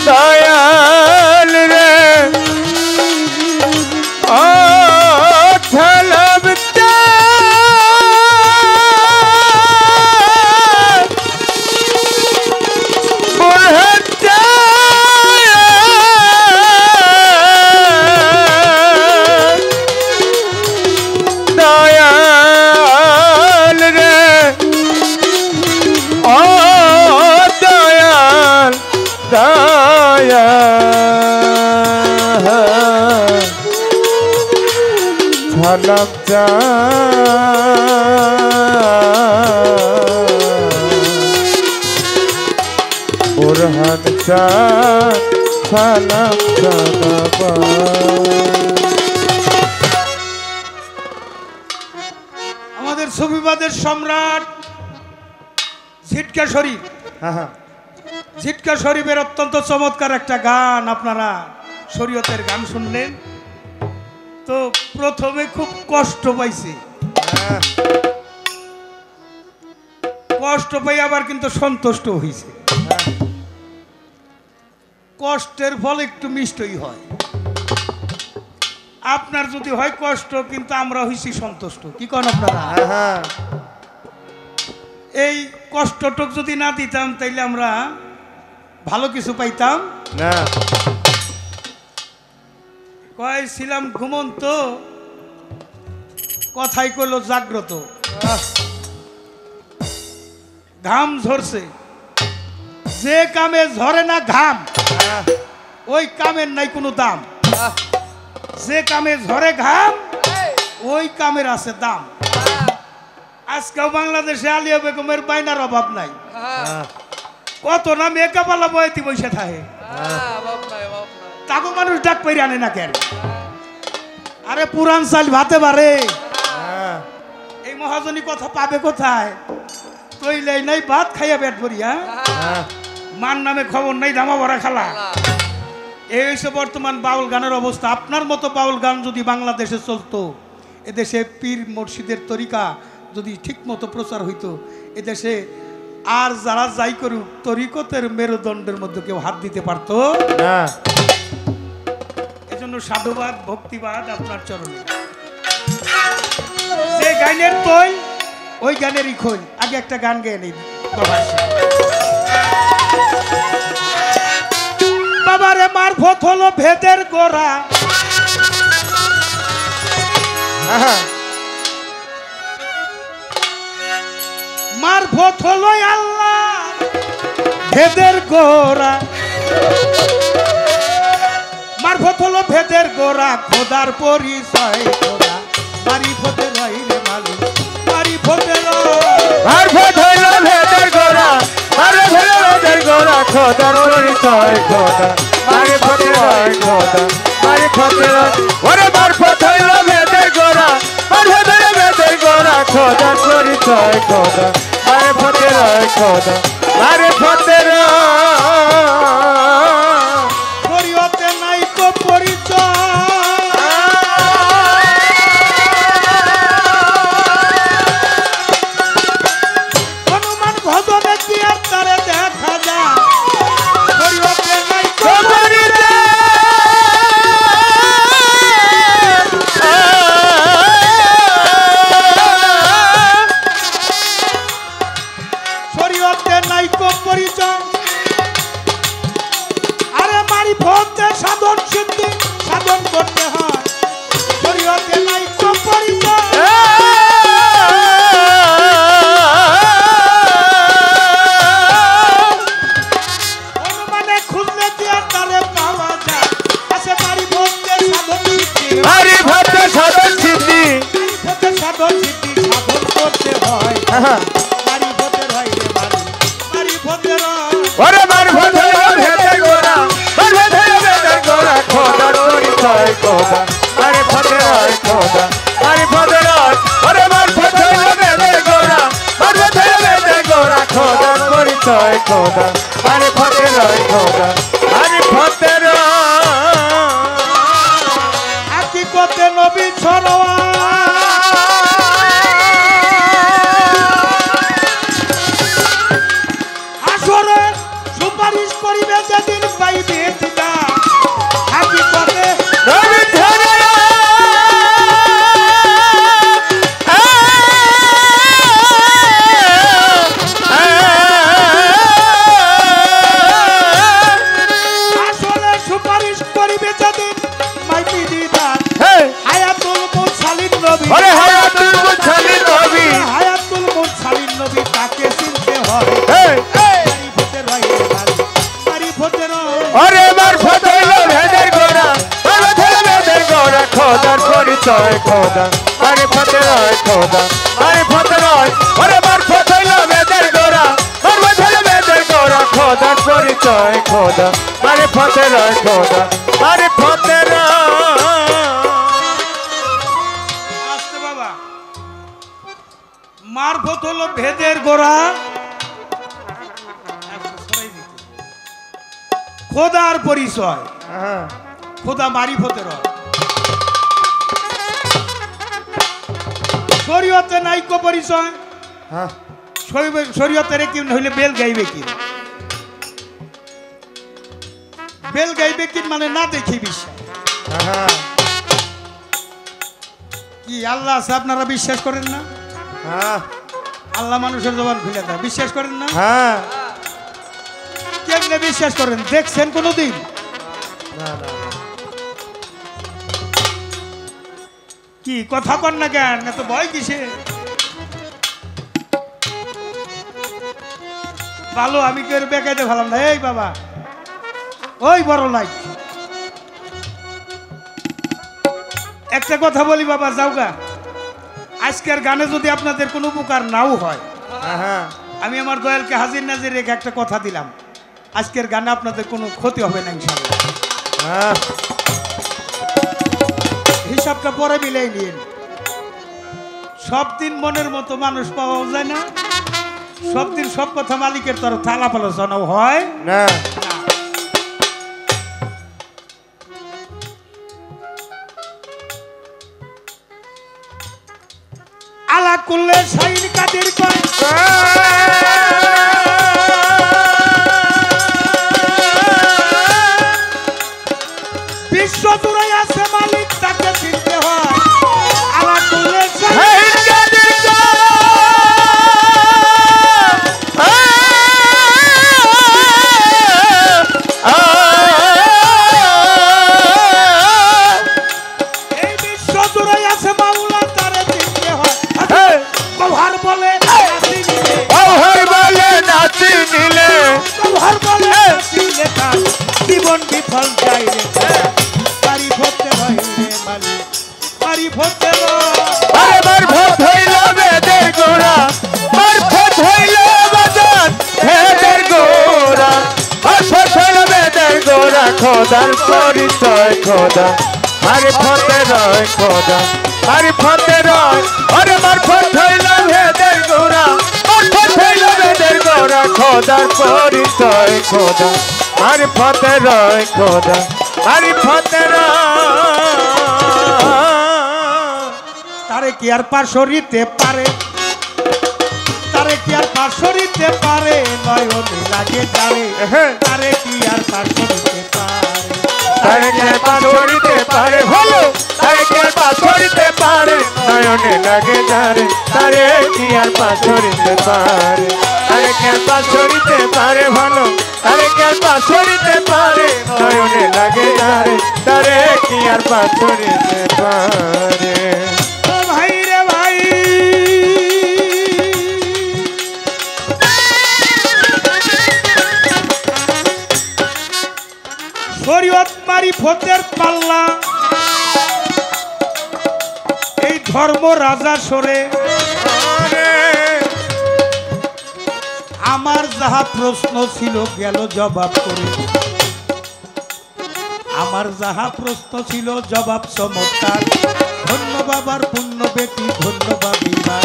দয়াল রে ও ছলবতা বুরহানতা দয়াল রে ও দয়াল দয়া সালাম চা বুরহান চা সালাম চা। আমাদের সুফিবাদের সম্রাট ঝিটকা শরীফ, ঝিটকা শরীফের অত্যন্ত চমৎকার একটা গান। আপনারা শরীয়তের গান শুনলেন তো প্রথমে খুব কষ্ট পাইছে, কষ্ট পাই আবার কিন্তু সন্তুষ্ট হয়েছে। কষ্টের ফল একটু মিষ্টই হয়। আপনার যদি হয় কষ্ট, কিন্তু আমরা হইছি সন্তুষ্ট। কি করেন আপনারা? এই কষ্টটুক যদি না দিতাম তাইলে আমরা ভালো কিছু পাইতাম না। কয় ছিলাম ঘুমন্ত, কথাই কইল জাগ্রত। ঘাম ঝরছে, যে কামে ঝরে না ঘাম ওই কামের নাই কোনো দাম। যে কামে ঝরে ঘাম ওই কামের আছে দাম। আজকেও বাংলাদেশে আলিয়া বেগমের বাইনার অভাব নাই। কত না মেকাপালা বয়তি বসে থাকে, তাগো মানুষ ডাক পেরে আনে না কেন? আরে পুরান চাল ভাতে পারে, এই মহাজনী কথা পাবে কোথায়? তৈলে নাই ভাত খাইয়া পেট ভরি। হ্যাঁ, মান নামে খবর নাই, দামা ভরা খালা। এই হচ্ছে বর্তমান বাউল গানের অবস্থা। আপনার মতো বাউল গান যদি বাংলাদেশে চলতো, এদেশে পীর মুর্শিদের তরিকা যদি ঠিক মতো প্রচার হইতো, এদেশে আর যারা যাই করুক তরিকতের মেরুদণ্ডের মধ্যে কেউ হাত দিতে পারতো না। এজন্য সাধুবাদ ভক্তিবাদ আপনার চরণে। যে গানের তৈল ওই গানেরই খোল। আগে একটা গান গেয়ে নেই বাবারে। মারফত হলো ভেদের গোড়া, মারফত হলো আল্লাহ ভেদের গোড়া, মারফত হলো ভেদের গোড়া। খোদার পরিচয় খোদা মারিফতের রই রে মালিক, মারিফতের মারফত হইল ভেদের গোড়া, মারফত হইল ভেদের গোড়া। খোদার পরিচয় খোদা মারফতের রই খোদা মারফতের রই। ওরে মারফত হইল ভেদের গোড়া, মারফত হইল ভেদের গোড়া। খোদার পরিচয় খোদা মারফতের রই খোদা মারফতের রই। শরীয়তে নাই তো পরিচয়, হনুমান ভজনে কি আর তারে দেখা যায়। শরীয়তে নাই তো শরীয়তে নাই তো পরিচয়। আরে মারিফতে সাধন সিদ্ধি সাধন করতে হয়। শরীয়তে নাই তো পরিচয়। অনুমানে খুঁজলে কি আর তারে পাওয়া যায়। আছে মারিফতে সাধন সিদ্ধি, মারফতে সাধন সিদ্ধি, মারিফতে সাধন সিদ্ধি সাধন করতে হয়। মারিফতের হয় রে মারি, মারিফতের হয়। ওরে মারফত হইল ভেদের গোড়া, মারফত হইল ভেদের গোড়া। খোদার পরিচয় খোদা মারফতের রই খোদা মারফতের রই। ওরে মারফত হইল ভেদের গোড়া, মারফত হইল ভেদের গোড়া। খোদার পরিচয় খোদা মারফতের রই খোদা মারফতের রই। হাকিকতে নবী ছড়োয়া, আসরে সুপারিশ করিবে যেদিন পাইবে দিদা। হাকিকতে নবী ছড়ায়া, আসরে সুপারিশ করিবে যেদিন পাইবে দিদা। হায়াতুল মুরসালিন নবী, ওরে হায়াতুল মুরসালিন নবী, হায়াতুল মুরসালিন নবী তাকে চিনতে হয়। মারিফতের হয় রে মারি, মারিফতের হয়। ওরে মারফত হইল ভেদের গোড়া, মারফত হইল ভেদের গোড়া। খোদার পরিচয় খোদা মারফতের রই খোদা মারফতের রই। ওরে মারফত হইল ভেদের গোড়া, মারফত হইল ভেদের গোড়া। খোদার পরিচয় খোদা মারফতের রই খোদা মারফতের রই। আসতে বাবা। মারফত হলো ভেদের গোড়া, খোদার পরিচয় খোদা মারিফতের হয়। শরীয়তে নাইকো পরিচয়। শরীয়তের কি হইলে বেল গাইবে কি, বেল গাইবে কি মানে না দেখি বিশ্বাস। কি আল্লাহ আছে আপনারা বিশ্বাস করেন না? আল্লাহ মানুষের জবান খুলে দেয়, বিশ্বাস করেন না? কেমনে বিশ্বাস করেন? দেখছেন কোনোদিন? কি কথা কন না কেন? এত ভয় কিসে? ভালো আমি কেউ বেকাইতে ভালাম না। এই বাবা ওই বড় লাইট একটা কথা বলি বাবা, যাওগা। আজকের গানে যদি আপনাদের কোনো উপকার নাও হয়, আমি আমার দয়ালকে হাজির নাজির রেখে একটা কথা দিলাম, আজকের গানে আপনাদের কোনো ক্ষতি হবে না ইনশাআল্লাহ। হিসাবটা পরে মিলাই নিন। সব দিন মনের মতো মানুষ পাওয়া যায় না, সব দিন সব কথা মালিকের তরফ থালা আলোচনাও হয় না। আলা করলে শাইন কাদের কয় বিশ্ব জুড়ে আছে মালিক, তাকে চিনতে হয়। আলা করলে এই বিশ্ব জুড়ে আছে মাওলা, তারে চিনতে হয়। কভার বলে নাচি নিলে, ওহর বলে নাচি নিলে, কভার বলে নাচি নিলে তার জীবন বিফল যায় রে। বাড়ি ভরতে হয় রে মালিক, বাড়ি ভরতে আরে বার ভোট হইল বেদের গোড়া, বার ভোট হইল বাজার বেদের গোড়া, বার ভোট হইল বেদের গোড়া, খোদার পরিচয় খোদা, আরে ফতে রয় খোদা, আরে ফতে রয়, আরে বার ভোট হইল বেদের গোড়া, বার ভোট হইল বেদের গোড়া, খোদার পরিচয় খোদা, আরে ফতে রয় খোদা, আরে ফতে রয়। তারে কি আর পাশরিতে পারে, তারে কি আর পাশরিতে পারে, নয়নে লাগে যারে, তারে কি আর পাশরিতে পারে। তারে কে পাশরিতে পারে ভালো, তারে কে পাশরিতে পারে, নয়নে লাগে যারে, তারে কি আর পাশরিতে পারে, তারে কে পাশরিতে পারে ভালো, তারে কে পাশরিতে পারে, নয়নে লাগে যারে, তারে কি আর পাশরিতে পারে। ও ভাই রে ভাই, শরীয়ত মারিফতের পাল্লা, এই ধর্ম রাজা সরে, আমার যাহা প্রশ্ন ছিল গেল জবাব করে, আমার যাহা প্রশ্ন ছিল জবাব চমৎকার। ধন্য বাবার পুণ্য বেটি, ধন্য বাবিবা,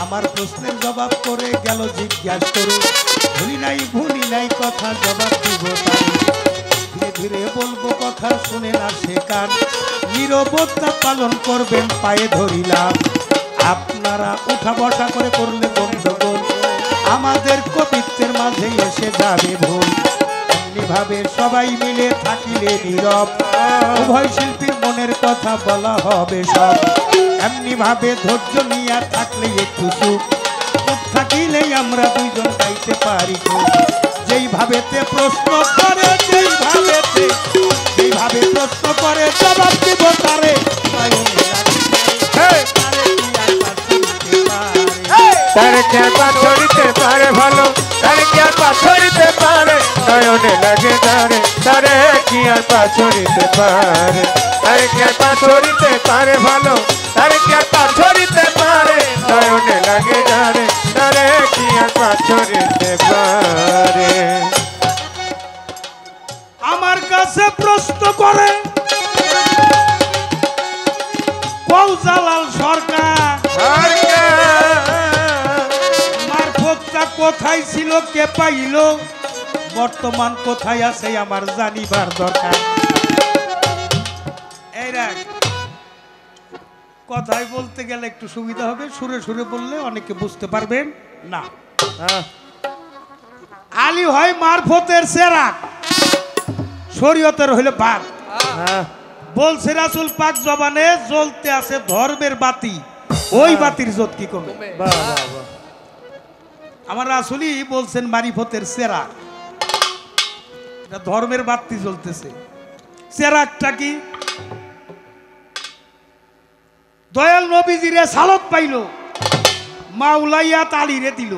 আমার প্রশ্নের জবাব করে গেল জিজ্ঞাসা করে, ভুলি নাই কথা জবাব দিব তারে। ধীরে ধীরে বলবো কথা শুনে না সে কান, নীরবতা পালন করবেন পায়ে ধরিলাম। আপনারা উঠা বসা করে করলে গন্ডগোল, আমাদের কবিত্বের মাঝে এসে যাবে ভুল। এমনি ভাবে সবাই মিলে থাকিলে নীরব, উভয় শিল্পীর মনের কথা বলা হবে সব। এমনি ভাবে ধৈর্য নিয়ে থাকলে একটু সুখ, চুপ থাকিলেই আমরা দুইজন গাইতে পারি খুব। যেইভাবেতে প্রশ্ন করে, যেইভাবে প্রশ্ন করে জবাব দিব তারে, তারে কে পাশরিতে পারে ভালো, তারে কি আর পাশরিতে পারে, নয়নে লাগে যারে, তারে কি আর পাশরিতে পারে, তারে কি আর পাশরিতে পারে ভালো, তারে কি আর পাশরিতে পারে, নয়নে লাগে যারে, তারে কি আর পাশরিতে পারে। আমার কাছে প্রশ্ন করে কৌজালাল সরকার, মারফতটা কোথায় ছিল কে পাইল, বর্তমান কোথায় আছে আমার জানিবার দরকার। এই রাখ, কথায় বলতে গেলে একটু সুবিধা হবে, সুরে সুরে বললে অনেকে বুঝতে পারবেন না। আলী হয় মারফতের সেরাক, শরীয়তের হইলে বাঘ। বলছে রাসূল পাক জবানে, জ্বলতে আছে ধর্মের বাতি, ওই বাতির জ্যোত কি কমে। আমার রাসূলই বলছেন মারিফতের সেরাক, এটা ধর্মের বাতি জ্বলতেছে। সেরাকটা কি? দয়াল নবীজিরে সালত পাইল, মাওলাইয়া আলীরে দিল।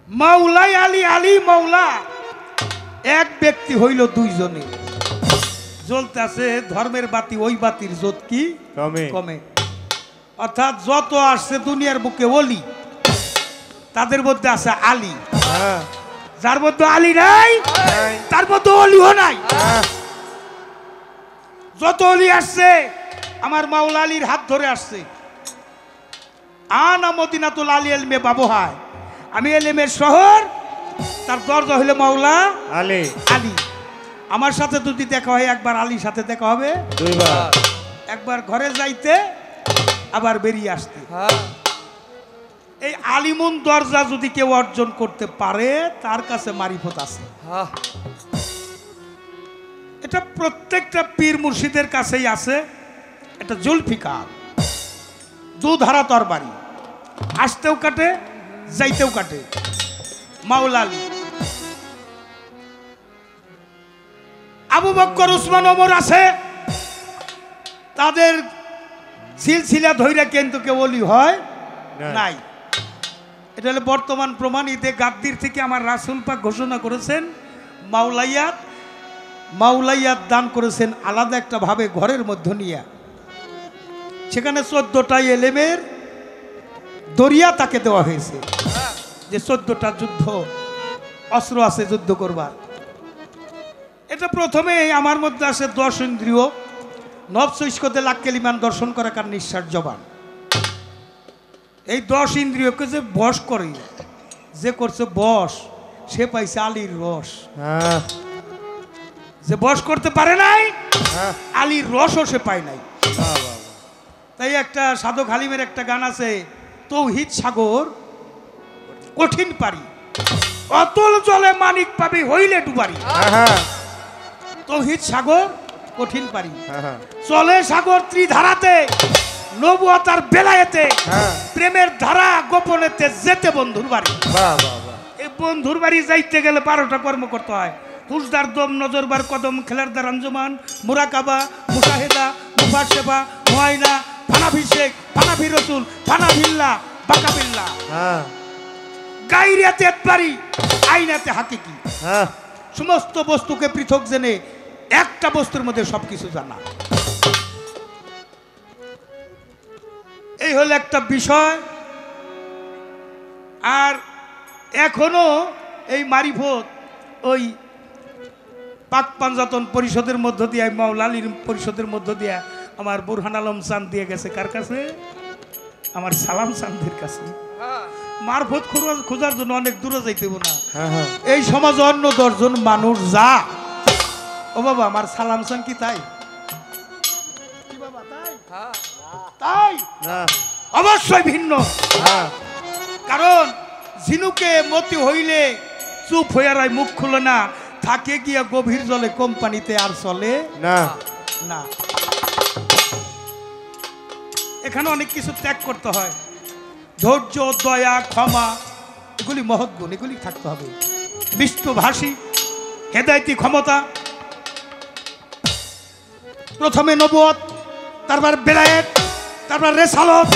মাওলাই আলী, আলী মাওলা, এক ব্যক্তি হইল দুইজনে। জ্বলতে আছে ধর্মের বাতি, ওই বাতির জ্যোত কি কমে। অর্থাৎ যত আসছে দুনিয়ার বুকে ওলি, তাদের মধ্যে আছে আলী। যার মধ্যে আলী নাই তার মধ্যে অলিও নাই। যত অলি আসছে আমার মাওলা আলীর হাত ধরে আসছে। আনা মদিনাতুল আলী এলমে বাবুহায়, আমি এলেমের শহর, তার দরজা হইলে মাওলা আলী। আলী। আমার সাথে যদি দেখা হয় একবার, আলীর সাথে দেখা হবে দুইবার। একবার ঘরে যাইতে আবার বেরিয়ে আসতে। এই আলিমুন দরজা যদি কেউ অর্জন করতে পারে তার কাছে মারিফত আছে। এটা প্রত্যেকটা পীর মুর্শিদের কাছেই আছে। এটা জুলফিকার, দুধারা তরবারি, আসতেও কাটে যাইতেও কাটে। মাওলা আলী, আবু বকর উসমান ওমর আছে, তাদের সিলসিলা ধইরা কিন্তু কেউ ওলি হয় নাই। এটা হলো বর্তমান প্রমাণ। ঈদে গাদ্দির থেকে আমার রাসূল পাক ঘোষণা করেছেন মাওলাইয়াত, মাওলাইয়াত দান করেছেন আলাদা একটা ভাবে ঘরের মধ্যে নিয়ে। সেখানে 14টাই এলেমের দরিয়া তাকে দেওয়া হয়েছে, যে 14টা যুদ্ধ অস্ত্র আছে যুদ্ধ করবার। এটা প্রথমে আমার মধ্যে আসে 10 ইন্দ্রিয়, নফস ইস্কতে লাখ কেলিমান দর্শন করা কার নিঃশ্বাস জবান। এই 10 ইন্দ্রিয়কে যে বশ করে, যে করছে বশ, সে পাইছে আলীর রস। যে বশ করতে পারে নাই, আলীর রসও সে পায় নাই। তাই একটা সাধক হালিমের একটা গান আছে, তৌহিদ সাগর কঠিন পারি, অতল জলে মানিক পাবি হইলে ডুবারি। তৌহিদ সাগর কঠিন পারি, চলে সাগর ত্রিধারাতে, নবুয়তার বেলায়েতে, প্রেমের ধারা গোপনেতে যেতে বন্ধুর বাড়ি। এই বন্ধুর বাড়ি যাইতে গেলে 12টা কর্ম করতে হয়। হুজদার দম, নজরবার কদম, খেলারদার আঞ্জুমান, মুরাকাবা, মুশাহেদা, মুফাসেবা, মুআইনা, ফানাফি শেখ, ফানাফি রসুল, ফানাফিল্লা, বাকাবিল্লা, গাইরিয়াতে এতবারি, আইনাতে হাকিকি। সমস্ত বস্তুকে পৃথক জেনে একটা বস্তুর মধ্যে সবকিছু জানা। এই হলো একটা বিষয়। আর এখনো এই মারিফত ওই পাক পাঞ্জাতন পরিষদের মধ্য দিয়ে, মাওলা আলীর পরিষদের মধ্য দিয়ে আমার বুরহান আলম চাঁদ দিয়ে গেছে কার কাছে? আমার সালাম চাঁদের কাছে। মারফত খোঁজার জন্য অনেক দূরে যাইতে না। এই সমাজে অন্য 10 জন মানুষ যা, ও বাবা আমার সালাম চান কি তাই? কি বাবা তাই? তাই অবশ্যই ভিন্ন। কারণ ঝিনুকে মতি হইলে চুপ হইয়া রায়, মুখ খুলে না, থাকে গিয়া গভীর জলে, কোম্পানিতে আর চলে না না। এখানে অনেক কিছু ত্যাগ করতে হয়। ধৈর্য, দয়া, ক্ষমা, এগুলি মহৎ গুণ, এগুলি থাকতে হবে। বিশ্বভাষী, হেদায়েতি ক্ষমতা, প্রথমে নবুয়ত, তারপর বেলায়েত, তারপর রেসালত,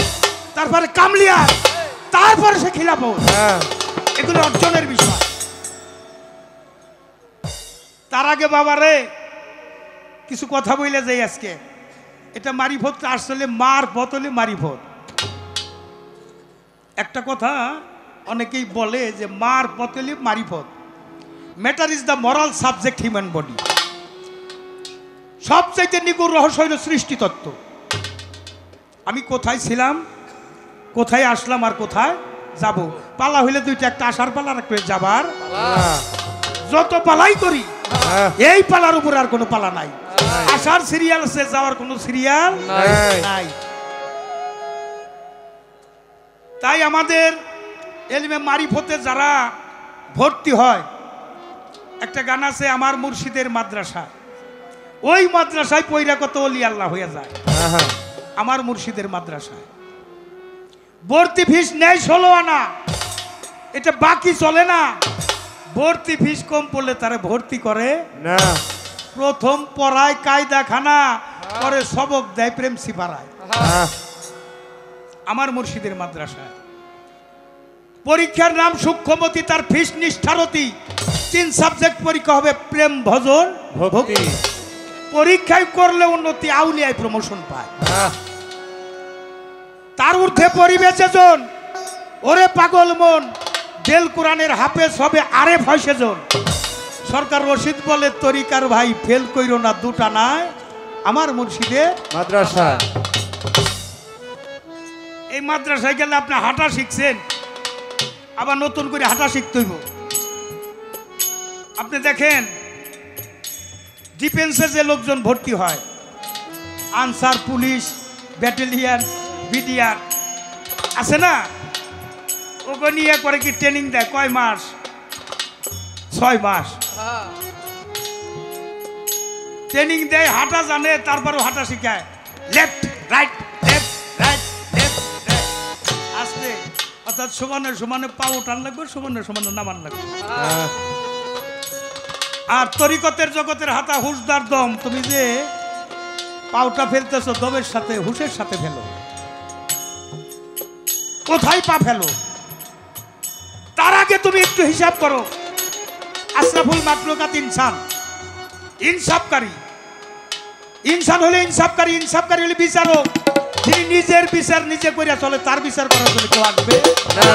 তারপরে কামলিয়া, তারপরে সে খিলাফত। এগুলো অর্জনের বিষয়। তার আগে বাবারে কিছু কথা বইলে যাই আজকে। এটা মারিফত আসলে মার বতলে মারিফত। একটা কথা অনেকেই বলে যে মার বতলে মারিফত। Matter is the moral subject human body. সবচাইতে নিগুড় রহস্য হইল সৃষ্টিতত্ত্ব। আমি কোথায় ছিলাম, কোথায় আসলাম, আর কোথায় যাব। পালা হইলে দুইটা, একটা আসার পালা আর একটা যাবার। যত পালাই করি এই পালার উপর আর কোনো পালা নাই। আসার সিরিয়াল আছে, যাওয়ার কোনো সিরিয়াল নাই। তাই আমাদের এলমে মারিফতে যারা ভর্তি হয়, একটা গান আছে আমার মুর্শিদের মাদ্রাসা, ওই মাদ্রাসায় পয়রা কত ওলি আল্লাহ হয়ে যায়। আমার মুর্শিদের মাদ্রাসায় ভর্তি ফিস নেই 16 আনা, এটা বাকি চলে না। ভর্তি ফিস কম পড়লে তারা ভর্তি করে না। প্রথম পড়ায় কায়দা খানা, পরে সবক দেয় প্রেম সিপারায়। আমার মুর্শিদের মাদ্রাসায় পরীক্ষার নাম সূক্ষ্মমতি, তার ফিস নিষ্ঠারতি। 3 সাবজেক্ট পরীক্ষা হবে, প্রেম, ভজন, ভক্তি। পরীক্ষায় করলে উন্নতি, আউলিয়ায় প্রমোশন পায়। তার ঊর্ধ্বে পরিবে যেজন, ওরে পাগল মন, বেল কোরআনের হাফেজ হবে আরেফ হয় সেজন। সরকার রশিদ বলে তরিকার ভাই ফেল কইরো না, দুটা নাই আমার মুর্শিদে মাদ্রাসা। এই মাদ্রাসায় গেলে আপনি হাঁটা শিখছেন, আবার নতুন করে হাঁটা শিখতে হইব। আপনি দেখেন ডিফেন্সে যে লোকজন ভর্তি হয়, আনসার, পুলিশ, ব্যাটালিয়ান, বিডিআর আছে না, ওকে নিয়ে করে কি ট্রেনিং দেয় কয় মাস? 6 মাস ট্রেনিং দেয়, হাঁটা জানে, তারপরও হাঁটা শিখায়। Left right left right left right আস্তে, অর্থাৎ সমানে সমানে পা উঠান লাগবে, সমানে সমানে নামান লাগবে। আর তরিকতের জগতের হাতা হুশদার দম, তুমি যে পাউটা ফেলতেছো দমের সাথে হুশের সাথে ফেলো, কোথায় পা ফেলো তার আগে তুমি একটু হিসাব করো। আশরাফুল মাখলুকাত ইনসান, ইনসাফকারী ইনসান হলে ইনসাফকারী, ইনসাফকারী হলে বিচারক। যিনি নিজের বিচার নিজে করিয়া চলে তার বিচার করার জন্য কেউ আসবে না।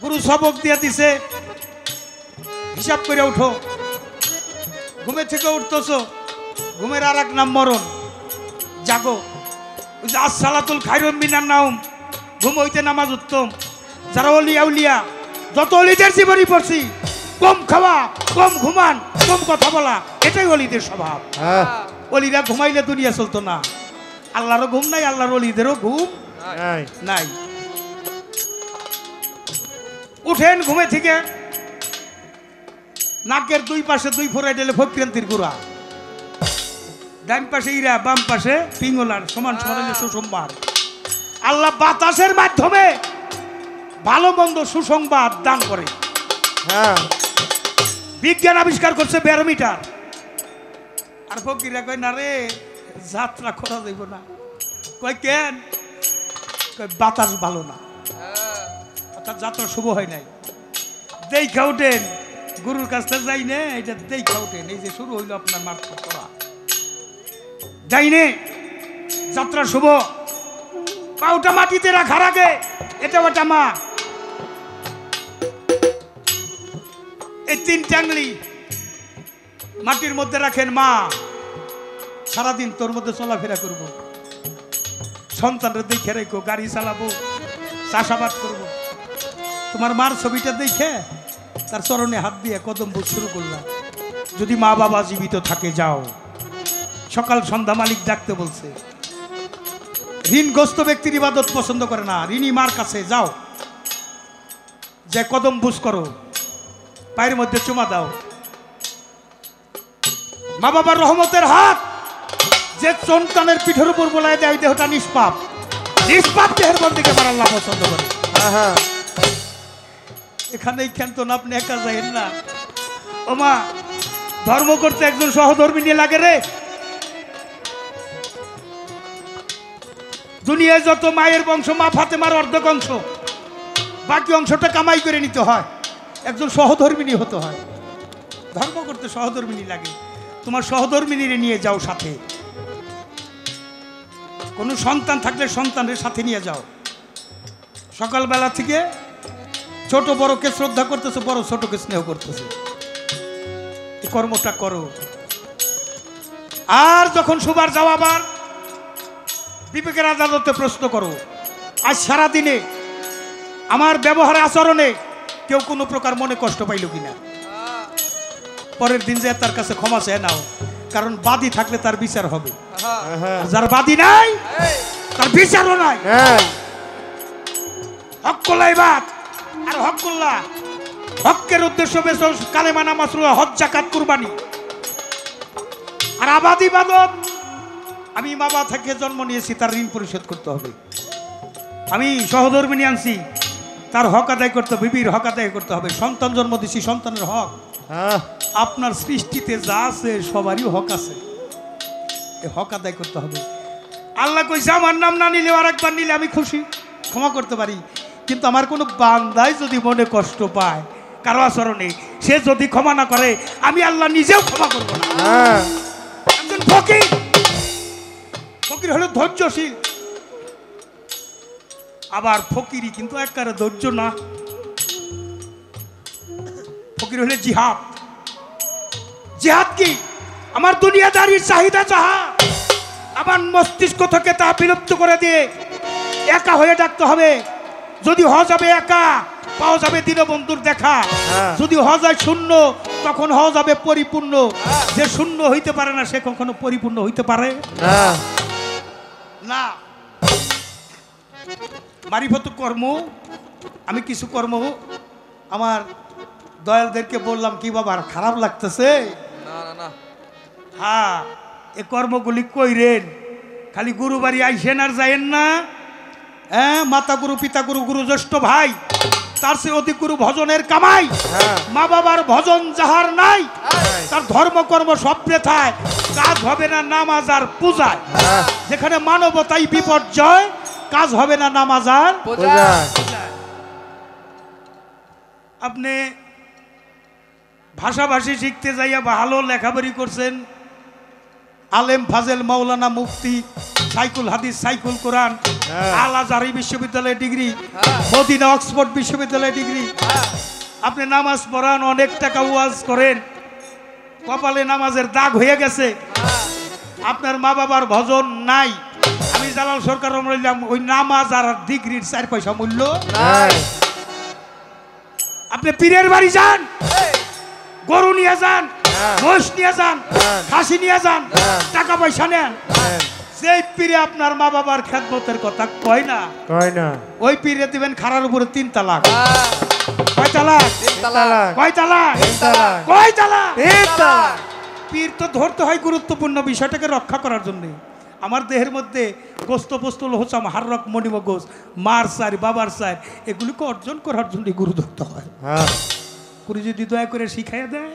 গুরু সবক দিয়ে দিছে, হিসাব করে উঠো। ঘুমে থেকে উঠতেছো, ঘুমের আর এক নাম মরণ। জাগো, আসসালাতুল খায়রুম মিনান নাওম, ঘুম হইতে নামাজ উত্তম। যারা অলিয়া উলিয়া, যত অলিদের জীবনী পড়ছি, কম খাওয়া, কম ঘুমান, কম কথা বলা, এটাই অলিদের স্বভাব। অলিরা ঘুমাইলে দুনিয়া চলতো না। আল্লাহরও ঘুম নাই, আল্লাহর অলিদেরও ঘুম নাই। উঠেন ঘুমে থেকে, নাকের দুই পাশে 2 ফোঁড়াই দিলে ভক্রান্তির গুড়া, ডান পাশে ইরা, বাম পাশে পিঙ্গলার, সমান সমান সুসংবাদ। আল্লাহ বাতাসের মাধ্যমে ভালো মন্দ সুসংবাদ দান করে। বিজ্ঞান আবিষ্কার করছে ব্যারোমিটার। আর ফকিরা কয় না রে, যাত্রা করা যাইব না। কয় কেন? কয় বাতাস ভালো না, অর্থাৎ যাত্রা শুভ হয় নাই। দেখা উঠেন, গুরুর কাছ থেকে যাই নে, এটা দেখা উঠেন। এই যে শুরু হইল আপনার মার্কা করা, যাই নে, যাত্রা শুভ। পাউটা মাটিতে রাখার আগে এটা ওটা মা, এই 3 টাংলি মাটির মধ্যে রাখেন। মা, সারাদিন তোর মধ্যে চলাফেরা করব, সন্তানরা দেখে রেখো, গাড়ি চালাবো, চাষাবাদ করব। তোমার মার ছবিটা দেখে তার চরণে হাত দিয়ে কদম বুঝ শুরু করলাম। যদি মা বাবা জীবিত থাকে যাও, সকাল সন্ধ্যা মালিক ডাকতে বলছে। ঋণগ্রস্ত ব্যক্তির ইবাদত পছন্দ করে না, ঋণী মার কাছে যাও, যে কদম বুঝ করো, পায়ের মধ্যে চুমা দাও। মা বাবার রহমতের হাত যে সন্তানের পিঠের উপর বলায় দেয়, দেহটা নিষ্পাপ, নিষ্পাপ দেহের বন্দিকে আমার আল্লাহ পছন্দ করে। এখানেই ক্ষান্ত না, আপনি একা যাইেন না। ও মা, ধর্ম করতে একজন সহধর্মী নিয়ে লাগে রে। দুনিয়ায় যত মায়ের বংশ, মা ফাতেমার অর্ধেক অংশ, বাকি অংশটা কামাই করে নিতে হয়, একজন সহধর্মিনী হতে হয়। ধর্ম করতে সহধর্মিনী লাগে, তোমার সহধর্মিনী নিয়ে যাও সাথে। কোনো সন্তান থাকলে সন্তানের সাথে নিয়ে যাও। সকালবেলা থেকে ছোট বড়কে শ্রদ্ধা করতেছে, বড় ছোটকে স্নেহ করতেছে, এই কর্মটা করো। আর যখন সুবার যাওয়াবার, বিবেকের আদালতে প্রশ্ন করো, আজ সারাদিনে আমার ব্যবহারে আচরণে কেউ কোনো প্রকার মনে কষ্ট পাইল কিনা। পরের দিন যে তার কাছে ক্ষমা চেয়ে নাও, কারণ বাদী থাকলে তার বিচার হবে, যার বাদী নাই তার বিচারও নাই। হক কল্লাই বাদ আর হক কল্লা, হকের উদ্দেশ্য বেশ কালেমা নামাজ, হজ, যাকাত, কুরবানি। আর আবাদি বাদত, আমি বাবা থেকে জন্ম নিয়েছি, তার ঋণ পরিশোধ করতে হবে। আমি সহধর্মিনী আনছি, তার হক আদায় করতে হবে, বিবির হক আদায় করতে হবে। সন্তান জন্ম দিছি, সন্তানের হক। আপনার সৃষ্টিতে যা আছে সবারই হক আছে, এই হক আদায় করতে হবে। আল্লাহ কইছে আমার নাম না নিলে আর একবার নিলে আমি খুশি, ক্ষমা করতে পারি। কিন্তু আমার কোনো বান্দাই যদি মনে কষ্ট পায় কারো আচরণে, সে যদি ক্ষমা না করে, আমি আল্লাহ নিজেও ক্ষমা করবো না। একজন ফকির, ফকির হলো ধৈর্যশীল। আবার ফকিরি কিন্তু একবারে ধৈর্য না। ফকির হলে জিহাদ। জিহাদ কি? আমার দুনিয়াদারির চাহিদা যাহা আমার মস্তিষ্ক থেকে তা বিলুপ্ত করে দিয়ে একা হয়ে ডাকতে হবে। যদি হওয়া যাবে একা, পাওয়া যাবে দীনবন্ধুর দেখা। যদি হওয়া যায় শূন্য, তখন হওয়া যাবে পরিপূর্ণ। যে শূন্য হইতে পারে না সে কখনো পরিপূর্ণ হইতে পারে না। মারিফত কর্ম, আমি কিছু কর্ম আমার দয়ালদেরকে বললাম, কি বাবা খারাপ লাগতেছে? হ্যাঁ, এ কর্মগুলি কইরেন, খালি গুরু বাড়ি আইসেন আর যাইেন না। হ্যাঁ, মাতা গুরু, পিতা গুরু, গুরু জ্যেষ্ঠ ভাই, তার চেয়ে অধিক গুরু ভজনের কামাই। মা বাবার ভজন যাহার নাই, তার ধর্ম কর্ম সব বৃথায়, কাজ হবে না নামাজ আর পূজায়। যেখানে মানবতাই বিপর্যয়, কাজ হবে না নামাজ আর পূজায়। আপনি ভাষাভাষী শিখতে যাইয়া ভালো লেখাপড়ি করছেন, আলেম ফাজেল মাওলানা মুফতি, সাইকুল হাদিস, সাইকুল কোরআন, আল আজহারি বিশ্ববিদ্যালয় ডিগ্রি, মদিনা অক্সফোর্ড বিশ্ববিদ্যালয় ডিগ্রি। আপনি নামাজ পড়ান, অনেক টাকা ওয়াজ করেন, কপালে নামাজের দাগ হয়ে গেছে, আপনার মা বাবার ভজন নাই। আমি জালাল সরকার বললাম, ওই নামাজ আর ডিগ্রির 4 পয়সা মূল্য নাই। আপনি পীরের বাড়ি যান, গরু নিয়ে যান, মোষ নিয়ে যান, খাসি নিয়ে যান, টাকা পয়সা নেন, সেই পীরে আপনার মা বাবার খেদমতের কথা কয় না। ওই পীরে দিবেন খারার উপরে 3 তালাক। কয় তালাক? 3 তালাক। কয় তালাক? 3 তালাক। কয় তালাক? 3 তালাক। পীর তো ধরতে হয় গুরুত্বপূর্ণ বিষয়টাকে রক্ষা করার জন্য। আমার দেহের মধ্যে গোস্ত পোস্তল হোসাম হাররক মণিমগজ, মার সার, বাবার সার, এগুলিকে অর্জন করার জন্য গুরু ধরতে হয়। গুরু যদি দয়া করে শিখাইয়া দেয়,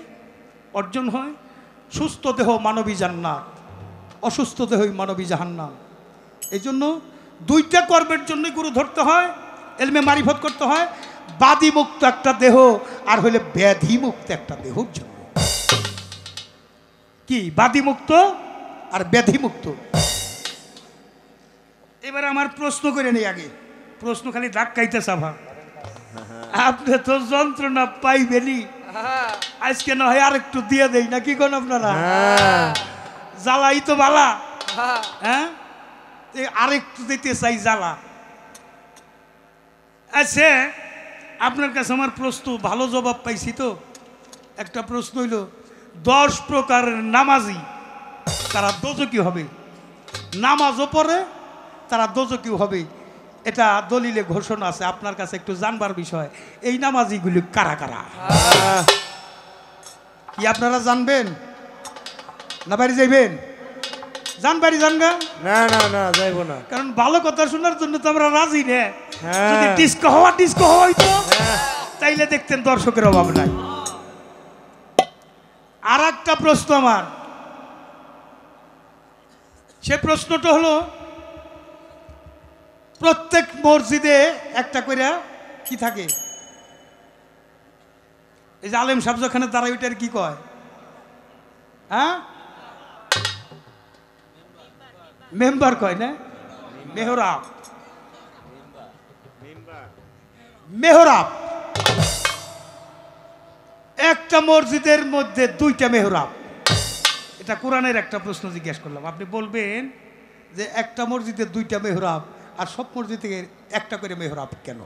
অর্জন হয়। সুস্থ দেহ মানবী জান্নাত, অসুস্থ দেহই মানবী জাহান্নাম। এই জন্য 2টা কর্মের জন্য গুরু ধরতে হয়, এলমে মারিফত করতে হয়। বাদী মুক্ত একটা দেহ, আর হইলে ব্যাধি মুক্ত একটা দেহর জন্য। কি? বাদী মুক্ত আর ব্যাধি মুক্ত। এবার আমার প্রশ্ন করে নেই, আগে প্রশ্ন খালি দাগ খাইতে সাভা। আপনি তো যন্ত্রণা পাইবেনি, আজকে না হয় আর একটু দিয়ে দেই না, কি কোন আপনারা? জ্বালাই তো বালা। হ্যাঁ, আরেকটু দিতে চাই জ্বালা। আচ্ছা, আপনার কাছে আমার প্রশ্ন, ভালো জবাব পাইছি তো। একটা প্রশ্ন হইল, 10 প্রকারের নামাজি তারা দোজকি হবে, নামাজও পড়ে তারা দোজকি হবে, এটা দলিলে ঘোষণা আছে। আপনার কাছে একটু জানবার বিষয়, এই নামাজিগুলি কারা কারা? কি আপনারা জানবেন না বাড়ি যাইবেন? জান বাড়ি যান গা? না না না, যাইবো না। কারণ ভালো কথা শোনার জন্য তো আমরা রাজি না। যদি ডিস্কো হইতো তাইলে দেখতেন দর্শকের অভাব নাই। আর একটা প্রশ্ন আমার, সে প্রশ্নটা হলো, প্রত্যেক মসজিদে একটা করে কি থাকে? এই যে আলেম সাহেব যেখানে দাঁড়ায়, ওইটার কি কয়? হ্যাঁ, মেম্বার কয় না? মেহরাব। মেহরাব। একটা মসজিদের মধ্যে 2টা মেহরাব। এটা কোরআনের একটা প্রশ্ন জিজ্ঞেস করলাম, আপনি বলবেন যে একটা মসজিদে 2টা মেহরাব, আর সব মসজিদে একটা করে মেহরাব কেন?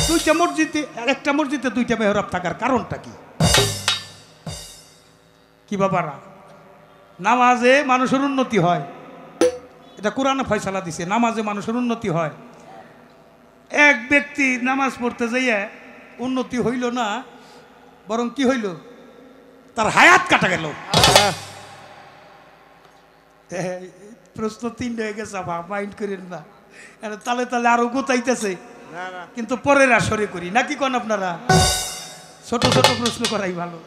2টা মসজিদে, একটা মসজিদে 2টা মেহরাব থাকার কারণটা কি? কি বাবারা, নামাজে মানুষের উন্নতি হয়, এটা কোরআনে ফয়সালা দিছে, নামাজে মানুষের উন্নতি হয়। এক ব্যক্তি নামাজ পড়তে যাইয়া উন্নতি হইল না, বরং কি হইল? তার হায়াত কাটা গেল। প্রশ্ন 3 হয়ে গেছে, মাইন্ড করেন না, তালে তালে আরো গোতাইতেছে, কিন্তু পরের আসরে করি নাকি কোন আপনারা? ছোট ছোট প্রশ্ন করাই ভালো।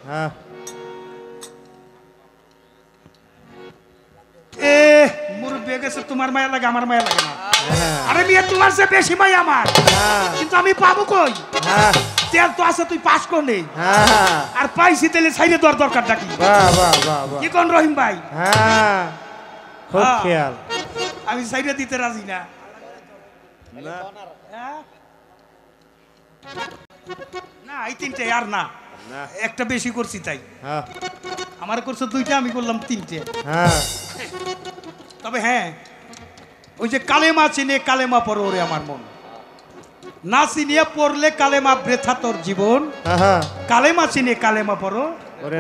মুরব্বী হয়ে গেছে, তোমার মায়া লাগে, আমার মায়া লাগে না। আরে মিয়া, তোমার চেয়ে বেশি মায়া আমার, কিন্তু আমি পাবো কই? তেল তো আছে, তুই পাস কর নেই, আর পাইছি তেলে ছাইরে দেওয়ার দরকার নাকি? কি কোন রহিম ভাই? আমি ছাইরে দিতে রাজি না। না এই তিনটে আর না, না। একটা বেশি করছি তাই। হ্যাঁ আমার করছে দুইটা, আমি করলাম তিনটে। হ্যাঁ তবে হ্যাঁ, ওই যে কালেমা চিনে কালেমা পড়ো ওরে আমার মন, না চিনিয়ে পড়লে কালেমা বৃথা তোর জীবন। হ্যাঁ কালেমা চিনে কালেমা পড়ো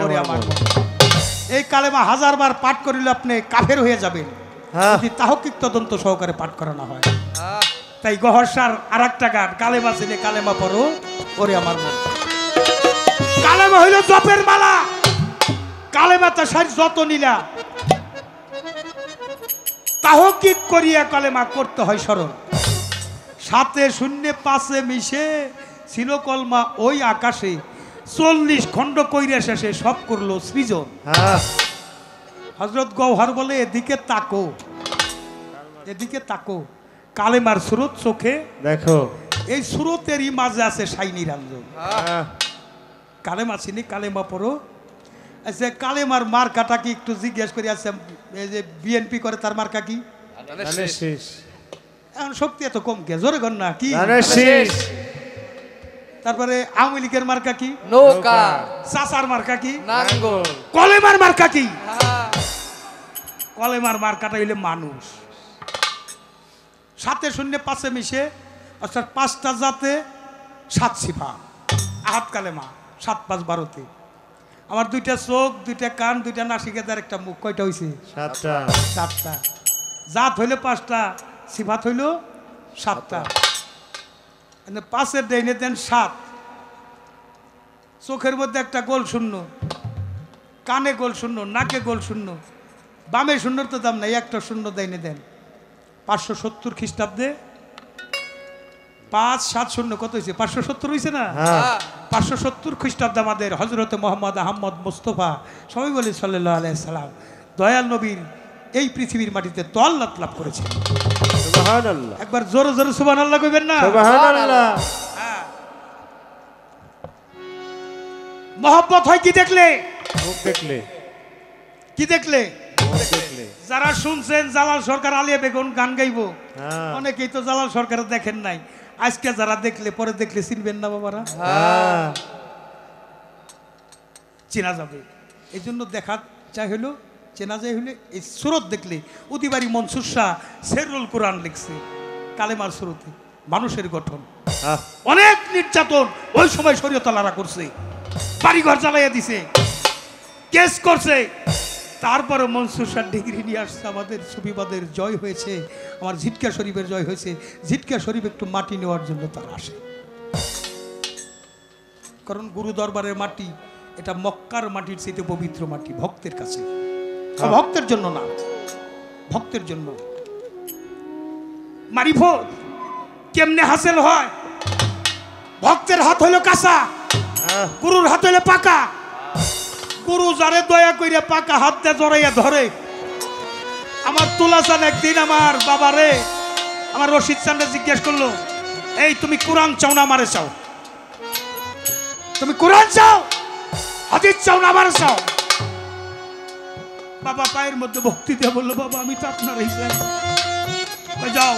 ওরে আমার মন। এই কালেমা 1000 বার পাঠ করিলে আপনি কাফের হয়ে যাবেন, হ্যাঁ যদি তাহকিক তদন্ত সহকারে পাঠ করানো হয়। তাই গহর্ষার আর একটা গান, কালেমা চিনে কালেমা পড়ো ওরে আমার মন। কালেমা হইল জপের মালা, কালেমা তো সারি যত নিলা, তাহকিক করিয়া কালেমা করতে হয় স্মরণ। 7 শূন্য 5 মিশে ছিল কলমা ওই আকাশে, 40 খণ্ড কইরা শেষে সব করলো সৃজন। হ্যাঁ হযরত গওহার বলে এদিকে তাকো, এদিকে তাকো, কালেমার স্রোত চোখে দেখো। এই স্রোতেরই মাঝে আছে শাইনি রঞ্জন। হ্যাঁ কালেমা চিনি কালেমা পড়ো। আচ্ছা কালেমার মার্কাটা কি একটু জিজ্ঞেস করি। আছে এই যে বিএনপি করে তার মার্কা কি? ধানের শীষ। এখন শক্তি এত কম কে, জোরে কর না কি? ধানের শীষ। তারপরে আওয়ামী লীগের মার্কা কি? নৌকা। চাচার মার্কা কি? নাঙ্গল। কলেমার মার্কা কি? কলেমার মার্কাটা হইলে মানুষ। 7 শূন্য 5 মিশে, অর্থাৎ 5টা জাতে 7 সিফা, আহাত কালেমা 7 5 12তে। আমার 2টা চোখ, 2টা কান, 2টা নাসিকাদার, একটা মুখ, কয়টা হইছে? 7টা। 7টা। জাত হইলে 5টা, সিফাত হইল 7টা। 5-এর ডাইনে দেন 7। চোখের মধ্যে একটা গোল শূন্য, কানে গোল শূন্য, নাকে গোল শূন্য, বামে শূন্যর তো দাম নাই, একটা শূন্য ডাইনে দেন। 570 খ্রিস্টাব্দে 5 7 শূন্য কত হয়েছে? 570 হয়েছে না? হ্যাঁ 570 খ্রিস্টাব্দে আমাদের হযরতে মুহাম্মদ আহমদ মুস্তফা, সবাই বলি সাল্লাল্লাহু আলাইহি সাল্লাম, দয়াল নবীর এই পৃথিবীর মাটিতে তআল্লাত লাভ করেছে। সুবহানাল্লাহ। একবার জোরে জোরে সুবহানাল্লাহ কইবেন না? সুবহানাল্লাহ। হ্যাঁ। মহব্বত হয় কি দেখলে? মুখ দেখলে। কি দেখলে? মুখ দেখলে। যারা শুনছেন জালাল সরকার আলিয়া বেগম গান গাইবো, হ্যাঁ অনেকেই তো জালাল সরকার দেখেন নাই। আজকে যারা দেখলে পরে দেখলে চিনবেন না বাবারা? হ্যাঁ চেনা যাবে। এই জন্য দেখা চাই হলো, চেনা যায় হলে এই সুরত দেখলে। উদিবাড়ি মনসুর শাহ সেরুল কোরআন লিখছে কালেমার সুরতে, মানুষের গঠন। হ্যাঁ অনেক নির্যাতন ওই সময় শরীয়তলারা করছে, বাড়িঘর জ্বালাইয়া দিছে, কেস করছে। তারপরে মনসুর শাহ ডিগ্রি নিয়ে আসছে, আমাদের সুফিবাদের জয় হয়েছে, আমার ঝিটকা শরীফের জয় হয়েছে। ঝিটকা শরীফ একটু মাটি নেওয়ার জন্য তারা আসে, কারণ গুরু দরবারের মাটি এটা মক্কার মাটির চেয়ে পবিত্র মাটি ভক্তের কাছে। ভক্তের জন্য না, ভক্তের জন্য। মারিফত কেমনে হাসিল হয়? ভক্তের হাত হইল কাঁচা, হ্যাঁ গুরুর হাত হইলে পাকা। গুরু যারে দয়া কইরা পাকা হাত দিয়ে জড়াইয়া ধরে। আমার তুলাচান একদিন আমার বাবারে, আমার রশিদ চান্দে জিজ্ঞেস করলো, এই তুমি কোরআন চাও না আমারে চাও? তুমি কোরআন চাও, হাদিস চাও না আমারে চাও? বাবা পায়ের মধ্যে ভক্তি দিয়ে বললো, বাবা আমি তো আপনার এই চাই। যাও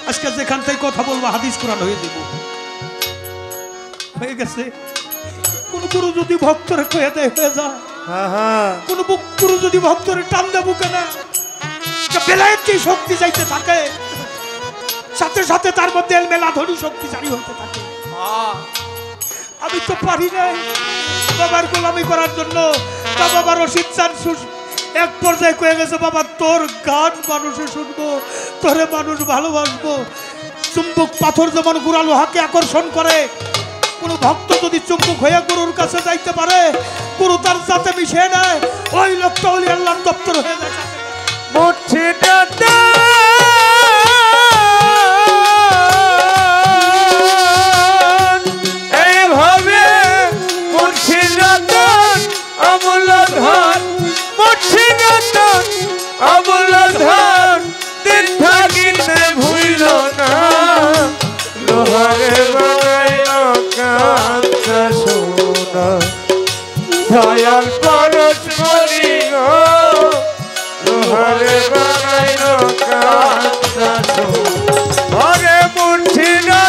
আজকে যেখান থেকে কথা বলবো হাদিস কোরআন হয়ে দেব। হয়ে গেছে। কোন গুরু যদি ভক্তরে কয়ে দেয় হয়ে যায়, হ্যাঁ কোন গুরু যদি ভক্তরে টান দেবো কেন, বেলায়েত যে শক্তি যাইতে থাকে, সাথে সাথে তার মধ্যে মেলাধনী শক্তি জারি হতে থাকে। আমি তো পারি নাই বাবার গোলামি করার জন্য। বাবা রশিদ চান এক পর্যায়ে কয়ে গেছে, বাবা তোর গান মানুষে শুনবো, তোরে মানুষ ভালোবাসবো। চুম্বক পাথর যেমন গুড়া লোহাকে আকর্ষণ করে, কোন ভক্ত যদি চুম্বক হয়ে গুরুর কাছে যাইতে পারে, গুরু তার সাথে মিশে নেয়, ওই লোকটা ওলি আল্লাহর দপ্তর হয়ে যায়। এইভাবে মুর্শিদাবাদ অমূল্য ধন, মুর্শিদাবাদ অমূল্য ধন, দিন থাকিতে ভুইল না, লোহারে বানাইল কাঞ্চা সোনা, দয়াল পরশ করিল, লোহারে বানাইল কাঞ্চা সোনা, ঘরে মুর্শিদাবাদ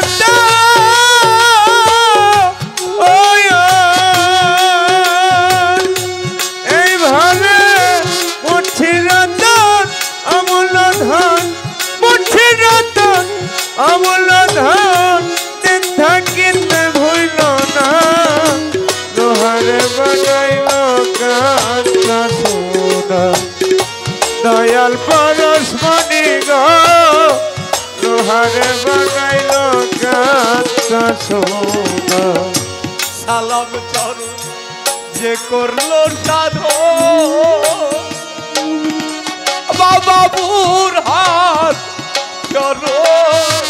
লোহারে বানাইলো কাঁচা সোনা সালাম চরণ যে করলো সাধো বাবুর হাত চরণ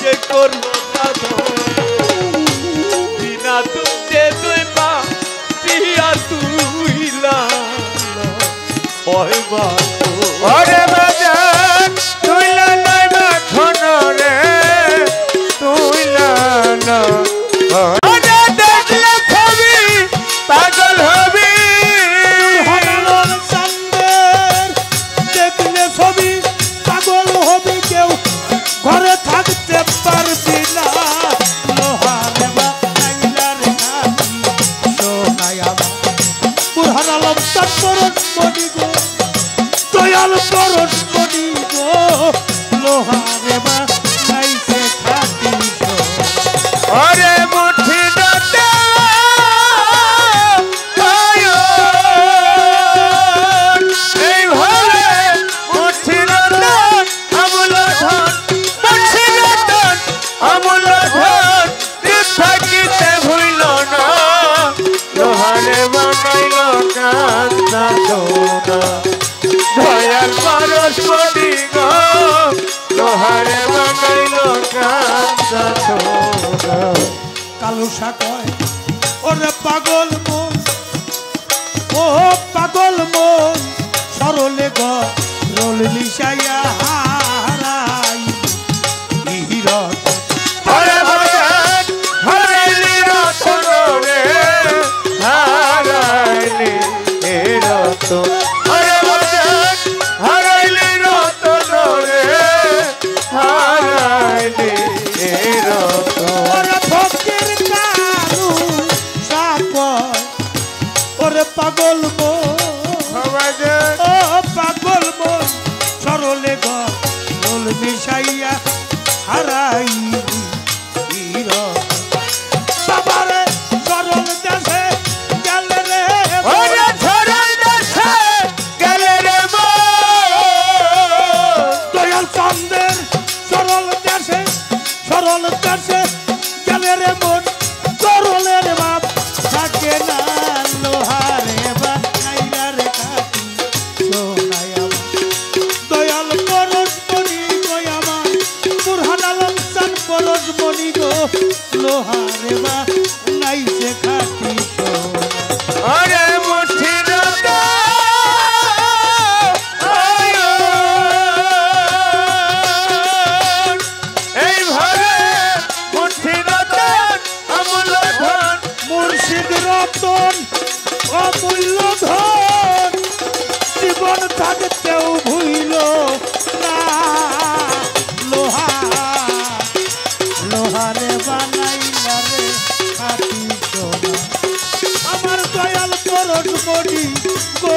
যে করলো সাধো বিনা তুমতে দুই পা দিয়া তুইলা হয় বাবু ওরে বাজান তুইলা নাই মাখন রে তুইলা না ওরে দেখলে ছবি পাগল হবি হারানোর চান্দের দেখলে ছবি পাগল হবি কেউ ঘরে থাকতে পারবি না লোহারে বানাইলার নাতি সোনাই আমার বুরহান আলম তৎপরস মনি গো দয়াল পরস মনি গো লোহারে বানাইছে খাতি ওরে মুঠি ডাটা এই ভরে মুঠি ডাটা আমূল ধন মুঠি ডাটা আমূল ধন থাকিতে ভুইল না লোহারে বানাইল কাঁচা সোনা দয়াল পরস্পতি গো লোহারে বানাইল কাঁচা সোনা কালুসা কয় ওরে পাগল মন ও পাগল মন সরলে গ রোল মিশাইয়া হারাই হিরত ওরে ভগবান হারাইলি রতন রে হারাইলি এ রতন ওরে ভগবান হারাইলি রতন রে হারাইলি এ রতন ওরে ভক্তির কারু সাকয় ওরে পাগল মন ভগবান ও পাগল মন সরলে গ রোল মিশাইয়া হারাই হিরত বাবারে সরল দেশে গেলে রে ওরে ছড়াই দেশে গেলে রে মন দয়াল চন্দের সরল দেশে গেলে রে মন সরলের বাপ থাকে না লোহারে বানাইলার খাতি সোনাই আমার দয়াল পরশ মনি গো আমার বুরহান আলম চান পরশ মনি গো লোহারে বানাইছে খাতি সোনা ওরে মুঠি ডাটা এই ভরে মুঠি ডাটা আমূল ধন মুর্শিদ রতন অমূল্য ধন জীবন থাকতেও ভুইল না লোহা লোহারে বানাইলা রে খাতি সোনা আমার দয়াল পরশ মনি গো